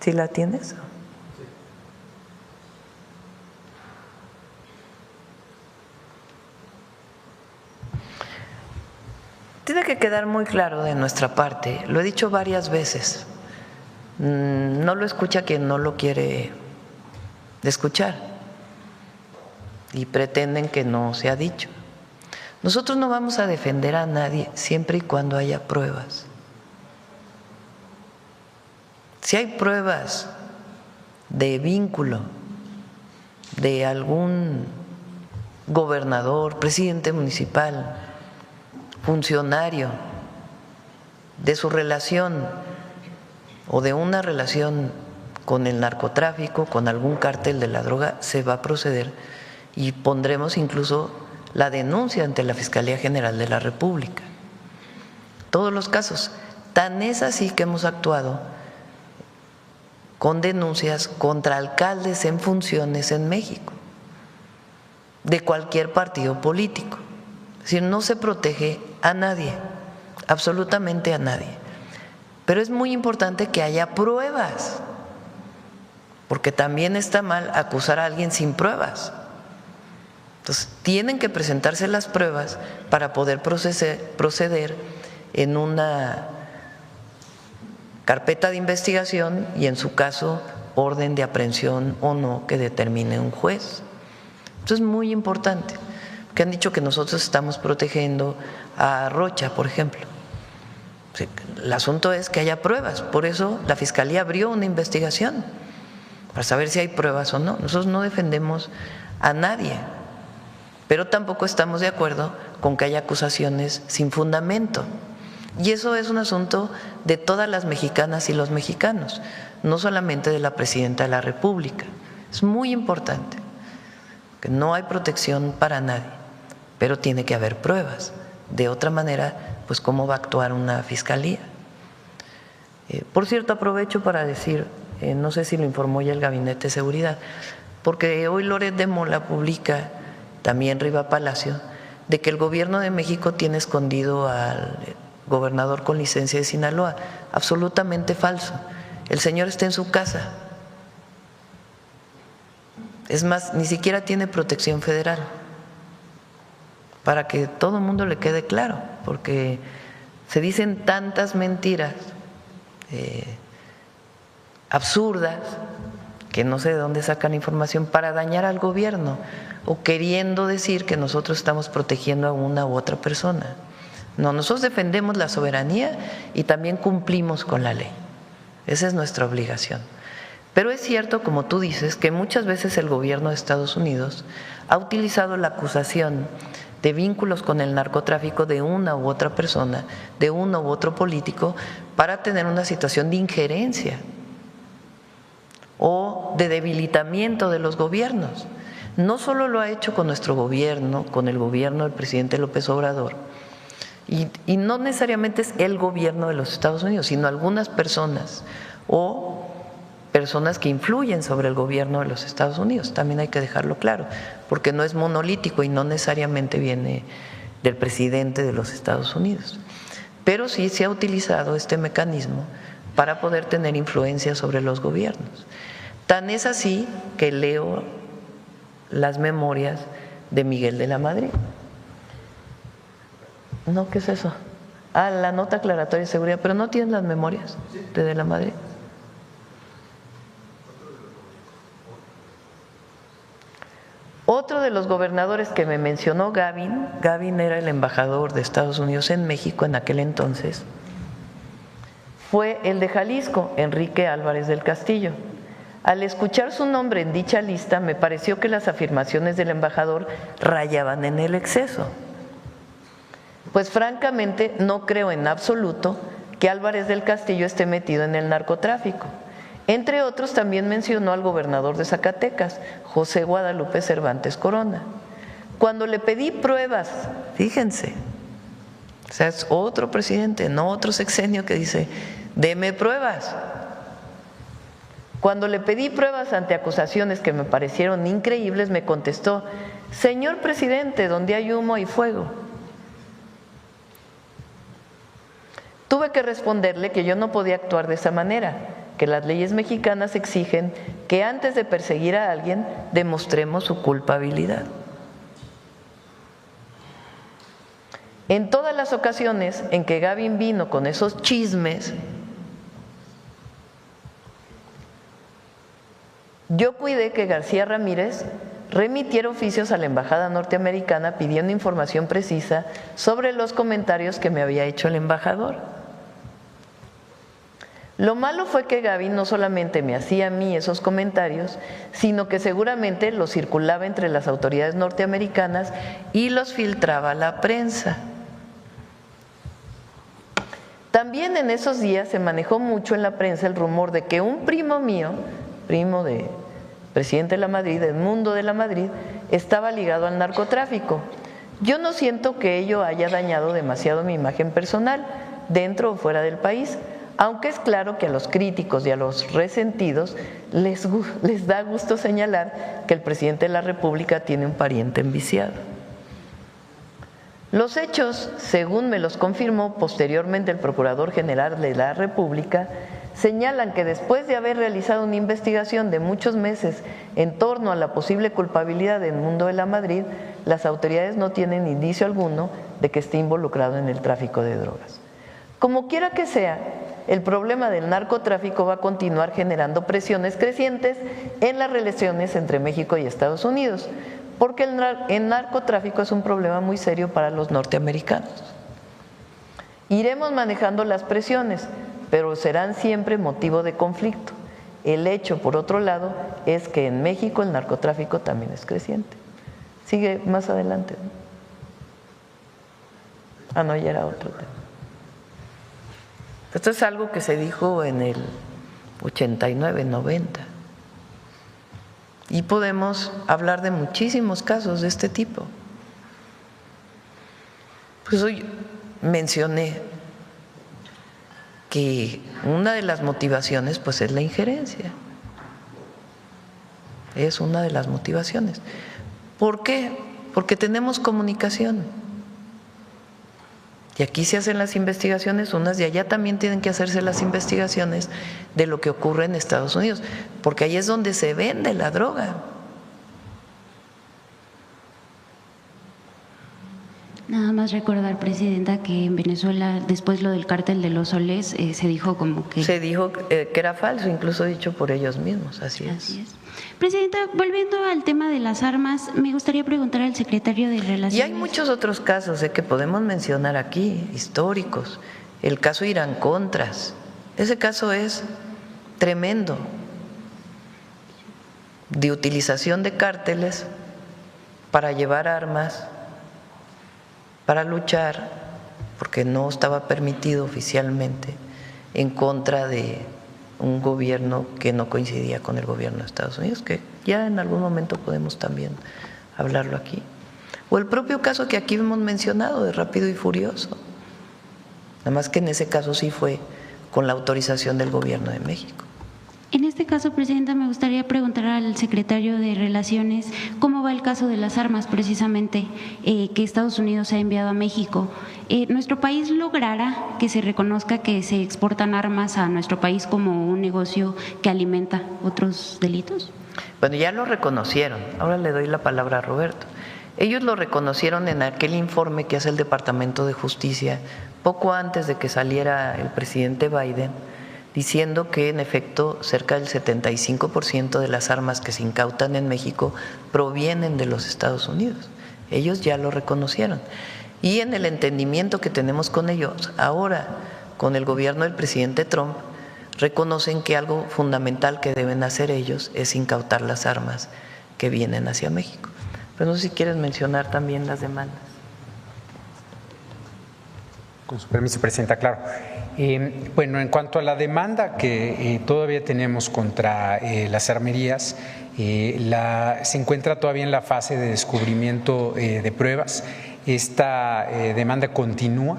¿Sí la tienes? Tiene que quedar muy claro de nuestra parte, lo he dicho varias veces, no lo escucha quien no lo quiere escuchar y pretenden que no se ha dicho. Nosotros no vamos a defender a nadie siempre y cuando haya pruebas. Si hay pruebas de vínculo de algún gobernador, presidente municipal, funcionario, de su relación o de una relación con el narcotráfico, con algún cártel de la droga, se va a proceder y pondremos incluso la denuncia ante la Fiscalía General de la República. Todos los casos. Tan es así que hemos actuado con denuncias contra alcaldes en funciones en México, de cualquier partido político. Es decir, no se protege a nadie, absolutamente a nadie. Pero es muy importante que haya pruebas, porque también está mal acusar a alguien sin pruebas. Entonces, tienen que presentarse las pruebas para poder proceder en una carpeta de investigación y, en su caso, orden de aprehensión o no que determine un juez. Esto es muy importante, porque han dicho que nosotros estamos protegiendo a Rocha, por ejemplo. El asunto es que haya pruebas, por eso la Fiscalía abrió una investigación, para saber si hay pruebas o no. Nosotros no defendemos a nadie, pero tampoco estamos de acuerdo con que haya acusaciones sin fundamento. Y eso es un asunto de todas las mexicanas y los mexicanos, no solamente de la Presidenta de la República. Es muy importante que no hay protección para nadie, pero tiene que haber pruebas. De otra manera, pues ¿cómo va a actuar una fiscalía? Por cierto, aprovecho para decir, no sé si lo informó ya el Gabinete de Seguridad, porque hoy Loret de Mola publica, también Riva Palacio, de que el gobierno de México tiene escondido al gobernador con licencia de Sinaloa. Absolutamente falso. El señor está en su casa. Es más, ni siquiera tiene protección federal, para que todo el mundo le quede claro, porque se dicen tantas mentiras absurdas que no sé de dónde sacan información para dañar al gobierno o queriendo decir que nosotros estamos protegiendo a una u otra persona. No, nosotros defendemos la soberanía y también cumplimos con la ley. Esa es nuestra obligación. Pero es cierto, como tú dices, que muchas veces el gobierno de Estados Unidos ha utilizado la acusación de vínculos con el narcotráfico de una u otra persona, de uno u otro político, para tener una situación de injerencia o de debilitamiento de los gobiernos. No solo lo ha hecho con nuestro gobierno, con el gobierno del presidente López Obrador, y no necesariamente es el gobierno de los Estados Unidos, sino algunas personas o personas que influyen sobre el gobierno de los Estados Unidos. También hay que dejarlo claro, porque no es monolítico y no necesariamente viene del presidente de los Estados Unidos. Pero sí se ha utilizado este mecanismo para poder tener influencia sobre los gobiernos. Tan es así que leo las memorias de Miguel de la Madrid. No, ¿qué es eso? Ah, la nota aclaratoria de seguridad, pero no tienen las memorias de la Madrid. Otro de los gobernadores que me mencionó Gavin era el embajador de Estados Unidos en México en aquel entonces, fue el de Jalisco, Enrique Álvarez del Castillo. Al escuchar su nombre en dicha lista, me pareció que las afirmaciones del embajador rayaban en el exceso. Pues francamente no creo en absoluto que Álvarez del Castillo esté metido en el narcotráfico. Entre otros, también mencionó al gobernador de Zacatecas, José Guadalupe Cervantes Corona. Cuando le pedí pruebas, fíjense, o sea, es otro presidente, no otro sexenio que dice, deme pruebas. Cuando le pedí pruebas ante acusaciones que me parecieron increíbles, me contestó, señor presidente, donde hay humo hay fuego. Tuve que responderle que yo no podía actuar de esa manera, que las leyes mexicanas exigen que antes de perseguir a alguien demostremos su culpabilidad. En todas las ocasiones en que Gavin vino con esos chismes, yo cuidé que García Ramírez remitiera oficios a la embajada norteamericana pidiendo información precisa sobre los comentarios que me había hecho el embajador. Lo malo fue que Gavin no solamente me hacía a mí esos comentarios, sino que seguramente los circulaba entre las autoridades norteamericanas y los filtraba a la prensa. También en esos días se manejó mucho en la prensa el rumor de que un primo mío, primo de presidente de la Madrid, Edmundo de la Madrid, estaba ligado al narcotráfico. Yo no siento que ello haya dañado demasiado mi imagen personal, dentro o fuera del país, aunque es claro que a los críticos y a los resentidos les da gusto señalar que el presidente de la República tiene un pariente enviciado. Los hechos, según me los confirmó posteriormente el Procurador General de la República, señalan que después de haber realizado una investigación de muchos meses en torno a la posible culpabilidad de Edmundo de la Madrid, las autoridades no tienen indicio alguno de que esté involucrado en el tráfico de drogas. Como quiera que sea, el problema del narcotráfico va a continuar generando presiones crecientes en las relaciones entre México y Estados Unidos, porque el narcotráfico es un problema muy serio para los norteamericanos. Iremos manejando las presiones, pero serán siempre motivo de conflicto. El hecho, por otro lado, es que en México el narcotráfico también es creciente. Sigue más adelante, ¿no? Ah, no, ya era otro tema. Esto es algo que se dijo en el 89, 90. Y podemos hablar de muchísimos casos de este tipo. Pues hoy mencioné que una de las motivaciones pues es la injerencia. Es una de las motivaciones. ¿Por qué? Porque tenemos comunicación. Y aquí se hacen las investigaciones unas y allá también tienen que hacerse las investigaciones de lo que ocurre en Estados Unidos, porque ahí es donde se vende la droga. Nada más recordar, Presidenta, que en Venezuela, después lo del cártel de los soles, se dijo como que… Se dijo que era falso, incluso dicho por ellos mismos, así es. Así es. Presidenta, volviendo al tema de las armas, me gustaría preguntar al secretario de Relaciones… Y hay muchos otros casos que podemos mencionar aquí, históricos. El caso Irán-Contras, ese caso es tremendo, de utilización de cárteles para llevar armas, para luchar, porque no estaba permitido oficialmente, en contra de un gobierno que no coincidía con el gobierno de Estados Unidos, que ya en algún momento podemos también hablarlo aquí. O el propio caso que aquí hemos mencionado de Rápido y Furioso, nada más que en ese caso sí fue con la autorización del gobierno de México. En este caso, Presidenta, me gustaría preguntar al secretario de Relaciones cómo va el caso de las armas, precisamente, que Estados Unidos ha enviado a México. ¿Nuestro país logrará que se reconozca que se exportan armas a nuestro país como un negocio que alimenta otros delitos? Bueno, ya lo reconocieron. Ahora le doy la palabra a Roberto. Ellos lo reconocieron en aquel informe que hace el Departamento de Justicia poco antes de que saliera el presidente Biden, diciendo que en efecto cerca del 75% de las armas que se incautan en México provienen de los Estados Unidos. Ellos ya lo reconocieron. Y en el entendimiento que tenemos con ellos ahora, con el gobierno del presidente Trump, reconocen que algo fundamental que deben hacer ellos es incautar las armas que vienen hacia México. Pero no sé si quieres mencionar también las demandas. Con su permiso, Presidenta, claro. Bueno, en cuanto a la demanda que todavía tenemos contra las armerías, se encuentra todavía en la fase de descubrimiento de pruebas. Esta demanda continúa.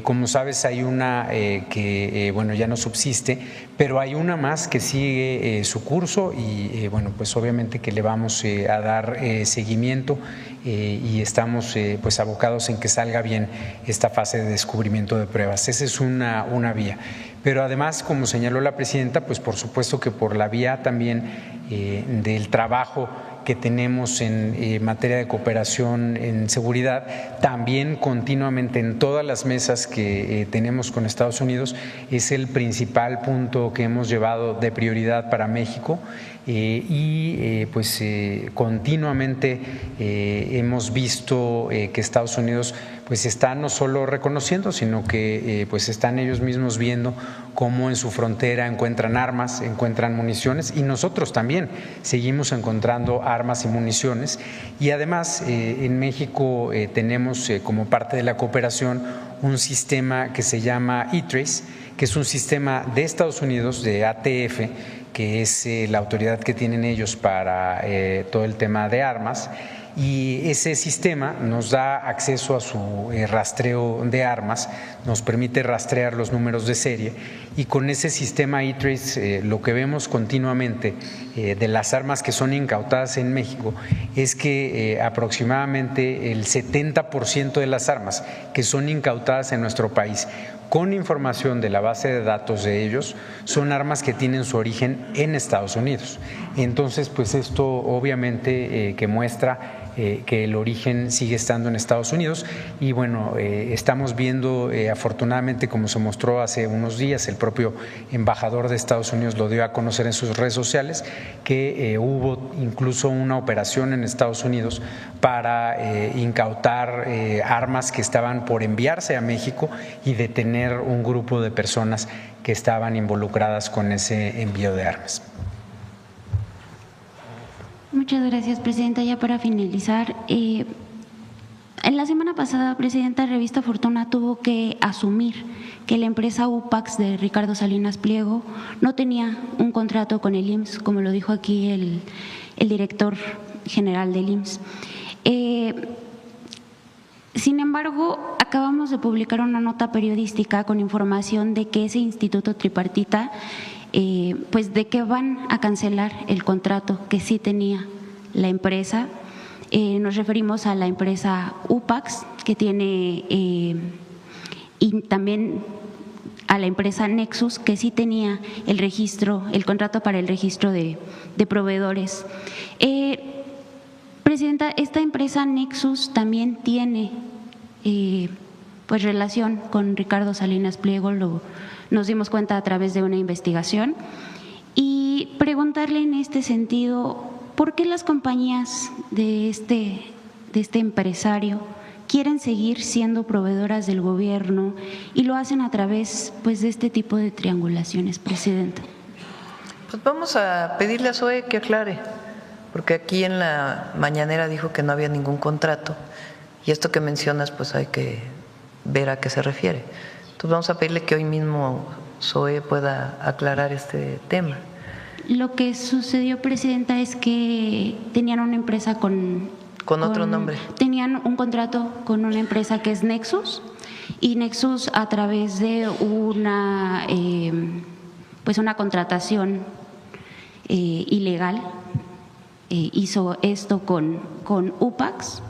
Como sabes, hay una que bueno, ya no subsiste, pero hay una más que sigue su curso y bueno, pues obviamente que le vamos a dar seguimiento y estamos pues abocados en que salga bien esta fase de descubrimiento de pruebas. Esa es una vía. Pero además, como señaló la Presidenta, pues por supuesto que por la vía también del trabajo que tenemos en materia de cooperación en seguridad, también continuamente en todas las mesas que tenemos con Estados Unidos, es el principal punto que hemos llevado de prioridad para México y pues continuamente hemos visto que Estados Unidos pues está no solo reconociendo, sino que pues están ellos mismos viendo cómo en su frontera encuentran armas, encuentran municiones y nosotros también seguimos encontrando armas y municiones y además en México tenemos como parte de la cooperación un sistema que se llama E-Trace, que es un sistema de Estados Unidos, de ATF, que es la autoridad que tienen ellos para todo el tema de armas. Y ese sistema nos da acceso a su rastreo de armas, nos permite rastrear los números de serie y con ese sistema E-Trace lo que vemos continuamente de las armas que son incautadas en México es que aproximadamente el 70% de las armas que son incautadas en nuestro país con información de la base de datos de ellos, son armas que tienen su origen en Estados Unidos. Entonces, pues esto obviamente que muestra que el origen sigue estando en Estados Unidos y bueno, estamos viendo afortunadamente, como se mostró hace unos días, el propio embajador de Estados Unidos lo dio a conocer en sus redes sociales, que hubo incluso una operación en Estados Unidos para incautar armas que estaban por enviarse a México y detener un grupo de personas que estaban involucradas con ese envío de armas. Muchas gracias, Presidenta. Ya para finalizar, en la semana pasada, Presidenta, Revista Fortuna tuvo que asumir que la empresa UPAX de Ricardo Salinas Pliego no tenía un contrato con el IMSS, como lo dijo aquí el director general del IMSS. Sin embargo, acabamos de publicar una nota periodística con información de que ese instituto tripartita, pues de que van a cancelar el contrato que sí tenía la empresa. Nos referimos a la empresa UPAX, que tiene, y también a la empresa Nexus, que sí tenía el contrato para el registro de proveedores. Presidenta, esta empresa Nexus también tiene pues relación con Ricardo Salinas Pliego, nos dimos cuenta a través de una investigación, y preguntarle en este sentido, ¿por qué las compañías de este empresario quieren seguir siendo proveedoras del gobierno y lo hacen a través pues de este tipo de triangulaciones, Presidenta? Pues vamos a pedirle a SOE que aclare, porque aquí en la mañanera dijo que no había ningún contrato, y esto que mencionas pues hay que ver a qué se refiere. Entonces vamos a pedirle que hoy mismo SOE pueda aclarar este tema. Lo que sucedió, Presidenta, es que tenían una empresa con otro nombre. Tenían un contrato con una empresa que es Nexus, y Nexus, a través de una pues una contratación ilegal, hizo esto con UPAX,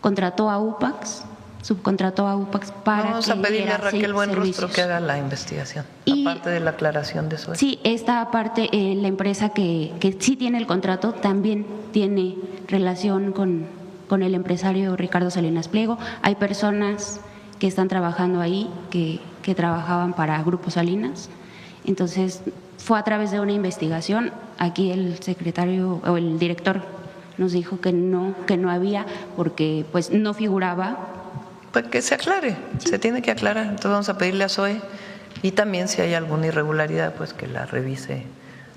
contrató a UPAX, subcontrató a UPAX para Vamos a pedirle a Raquel Buenrostro que haga la investigación, aparte de la aclaración de SOE. Sí, esta parte, la empresa que sí tiene el contrato también tiene relación con el empresario Ricardo Salinas Pliego. Hay personas que están trabajando ahí, que trabajaban para Grupo Salinas. Entonces, fue a través de una investigación. Aquí el secretario o el director nos dijo que no había, porque pues no figuraba. Pues que se aclare, sí. Se tiene que aclarar. Entonces vamos a pedirle a SOE, y también si hay alguna irregularidad, pues que la revise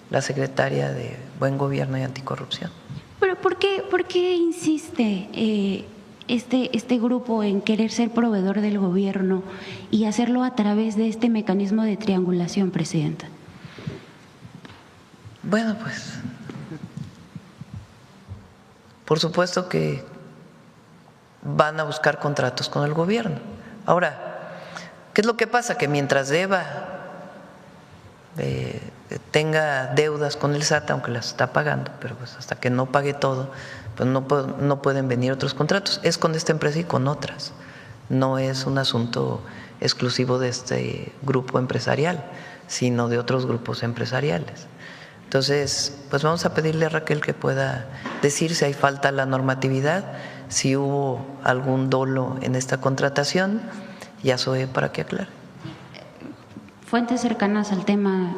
la secretaria de Buen Gobierno y Anticorrupción. Pero ¿por qué insiste este grupo en querer ser proveedor del gobierno y hacerlo a través de este mecanismo de triangulación, Presidenta? Bueno, pues por supuesto que van a buscar contratos con el gobierno. Ahora, ¿qué es lo que pasa? Que mientras tenga deudas con el SAT, aunque las está pagando, pero pues hasta que no pague todo, pues no pueden venir otros contratos. Es con esta empresa y con otras. No es un asunto exclusivo de este grupo empresarial, sino de otros grupos empresariales. Entonces, pues vamos a pedirle a Raquel que pueda decir si hay falta a la normatividad, si hubo algún dolo en esta contratación, y a SOE para que aclare. Fuentes cercanas al tema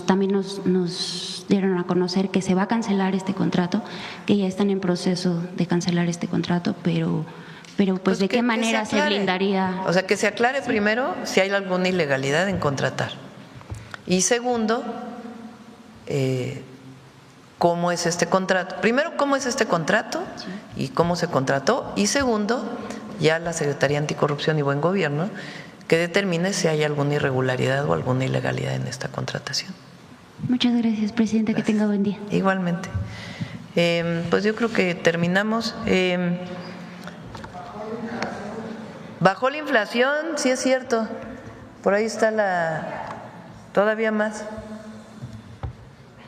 también nos dieron a conocer que se va a cancelar este contrato, que ya están en proceso de cancelar este contrato, pero pues ¿de qué manera se blindaría? O sea, que se aclare primero si hay alguna ilegalidad en contratar. Y segundo, ¿cómo es este contrato? Primero, ¿cómo es este contrato y cómo se contrató? Y segundo, ya la Secretaría Anticorrupción y Buen Gobierno que determine si hay alguna irregularidad o alguna ilegalidad en esta contratación. Muchas gracias, Presidenta. Gracias. Que tenga buen día. Igualmente. Pues yo creo que terminamos. Bajó la inflación, sí es cierto. Por ahí está todavía más.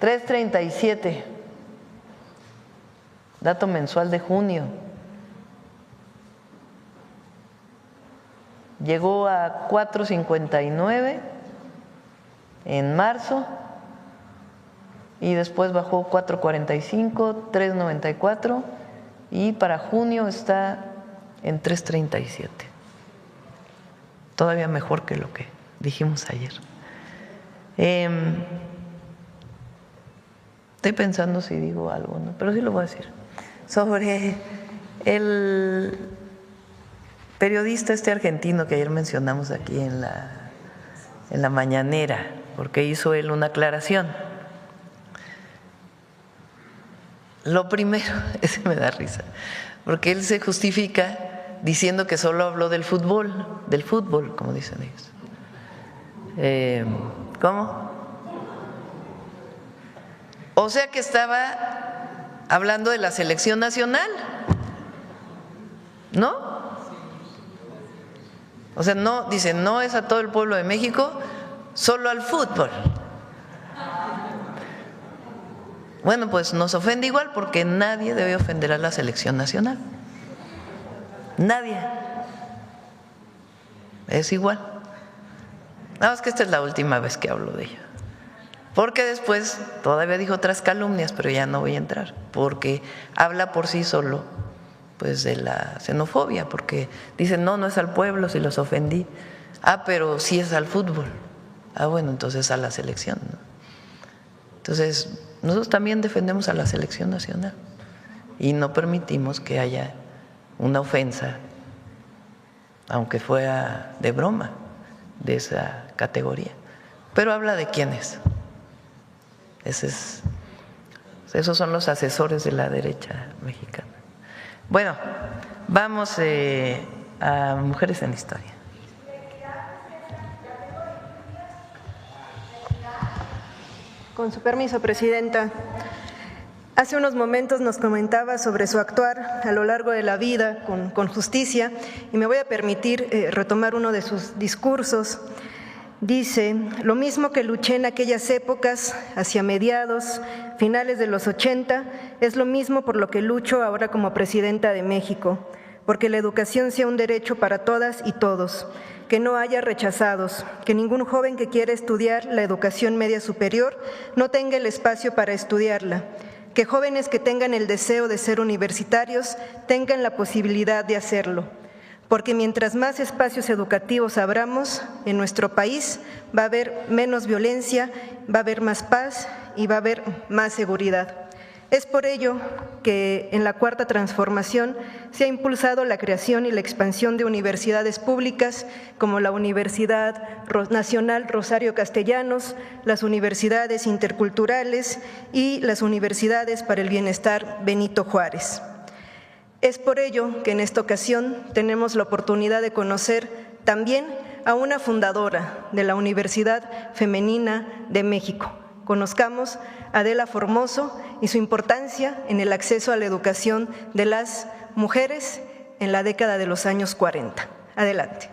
3.37, dato mensual de junio. Llegó a 4.59 en marzo y después bajó 4.45, 3.94 y para junio está en 3.37. Todavía mejor que lo que dijimos ayer. Estoy pensando si digo algo, ¿no? Pero sí lo voy a decir. Sobre el periodista argentino que ayer mencionamos aquí en la mañanera, porque hizo él una aclaración. Lo primero, ese me da risa, porque él se justifica diciendo que solo habló del fútbol, como dicen ellos. ¿Cómo? O sea que estaba hablando de la selección nacional, ¿no? O sea, no, dice, no es a todo el pueblo de México, solo al fútbol. Bueno, pues nos ofende igual porque nadie debe ofender a la selección nacional. Nadie. Es igual. Nada más que esta es la última vez que hablo de ella. Porque después todavía dijo otras calumnias, pero ya no voy a entrar, porque habla por sí solo pues de la xenofobia, porque dicen, no es al pueblo si los ofendí. Pero sí es al fútbol. Bueno, entonces a la selección, ¿no? Entonces, nosotros también defendemos a la selección nacional y no permitimos que haya una ofensa, aunque fuera de broma, de esa categoría. Pero habla de quiénes. Esos son los asesores de la derecha mexicana. Bueno, vamos a Mujeres en la Historia. Con su permiso, Presidenta. Hace unos momentos nos comentaba sobre su actuar a lo largo de la vida con justicia y me voy a permitir retomar uno de sus discursos. Dice, lo mismo que luché en aquellas épocas, hacia mediados, finales de los 80, es lo mismo por lo que lucho ahora como Presidenta de México, porque la educación sea un derecho para todas y todos, que no haya rechazados, que ningún joven que quiera estudiar la educación media superior no tenga el espacio para estudiarla, que jóvenes que tengan el deseo de ser universitarios tengan la posibilidad de hacerlo, porque mientras más espacios educativos abramos en nuestro país, va a haber menos violencia, va a haber más paz y va a haber más seguridad. Es por ello que en la Cuarta Transformación se ha impulsado la creación y la expansión de universidades públicas como la Universidad Nacional Rosario Castellanos, las universidades interculturales y las universidades para el bienestar Benito Juárez. Es por ello que en esta ocasión tenemos la oportunidad de conocer también a una fundadora de la Universidad Femenina de México. Conozcamos a Adela Formoso y su importancia en el acceso a la educación de las mujeres en la década de los años 40. Adelante.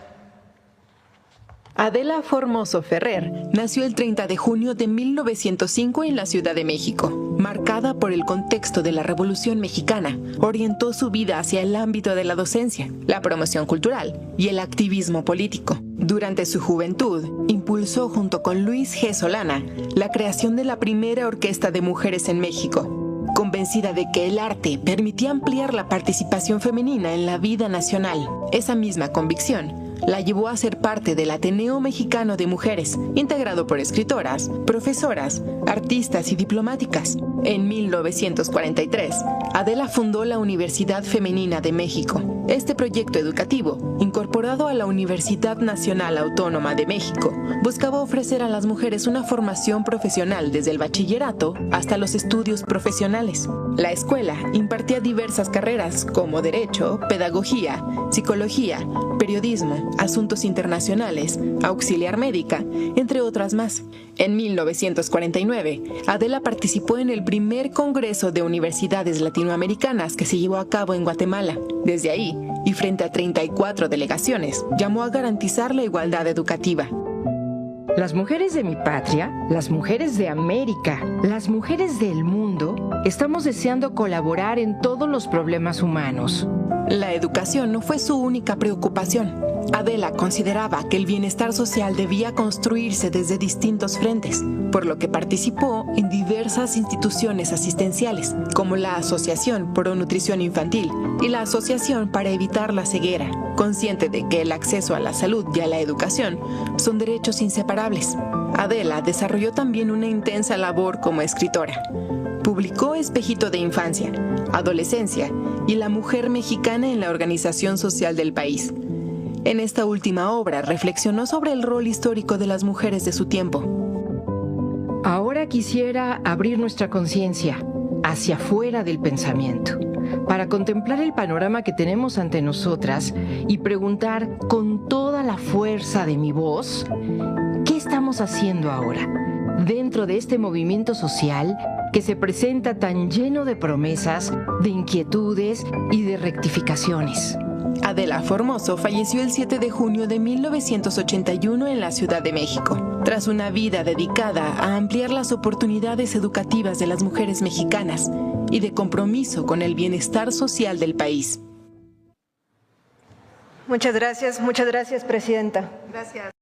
Adela Formoso Ferrer nació el 30 de junio de 1905 en la Ciudad de México. Marcada por el contexto de la Revolución Mexicana, orientó su vida hacia el ámbito de la docencia, la promoción cultural y el activismo político. Durante su juventud, impulsó junto con Luis G. Solana la creación de la primera orquesta de mujeres en México. Convencida de que el arte permitía ampliar la participación femenina en la vida nacional, esa misma convicción la llevó a ser parte del Ateneo Mexicano de Mujeres, integrado por escritoras, profesoras, artistas y diplomáticas. En 1943, Adela fundó la Universidad Femenina de México. Este proyecto educativo, incorporado a la Universidad Nacional Autónoma de México, buscaba ofrecer a las mujeres una formación profesional desde el bachillerato hasta los estudios profesionales. La escuela impartía diversas carreras como Derecho, Pedagogía, Psicología, Periodismo, Asuntos Internacionales, Auxiliar Médica, entre otras más. En 1949, Adela participó en el primer Congreso de Universidades Latinoamericanas que se llevó a cabo en Guatemala. Desde ahí, y frente a 34 delegaciones, llamó a garantizar la igualdad educativa. Las mujeres de mi patria, las mujeres de América, las mujeres del mundo, estamos deseando colaborar en todos los problemas humanos. La educación no fue su única preocupación. Adela consideraba que el bienestar social debía construirse desde distintos frentes, por lo que participó en diversas instituciones asistenciales, como la Asociación Pro Nutrición Infantil y la Asociación para Evitar la Ceguera, consciente de que el acceso a la salud y a la educación son derechos inseparables. Adela desarrolló también una intensa labor como escritora. Publicó Espejito de Infancia, Adolescencia y La Mujer Mexicana en la Organización Social del País. En esta última obra reflexionó sobre el rol histórico de las mujeres de su tiempo. Ahora quisiera abrir nuestra conciencia, hacia afuera del pensamiento, para contemplar el panorama que tenemos ante nosotras y preguntar con toda la fuerza de mi voz, ¿qué estamos haciendo ahora dentro de este movimiento social que se presenta tan lleno de promesas, de inquietudes y de rectificaciones? Adela Formoso falleció el 7 de junio de 1981 en la Ciudad de México, tras una vida dedicada a ampliar las oportunidades educativas de las mujeres mexicanas y de compromiso con el bienestar social del país. Muchas gracias, presidenta. Gracias.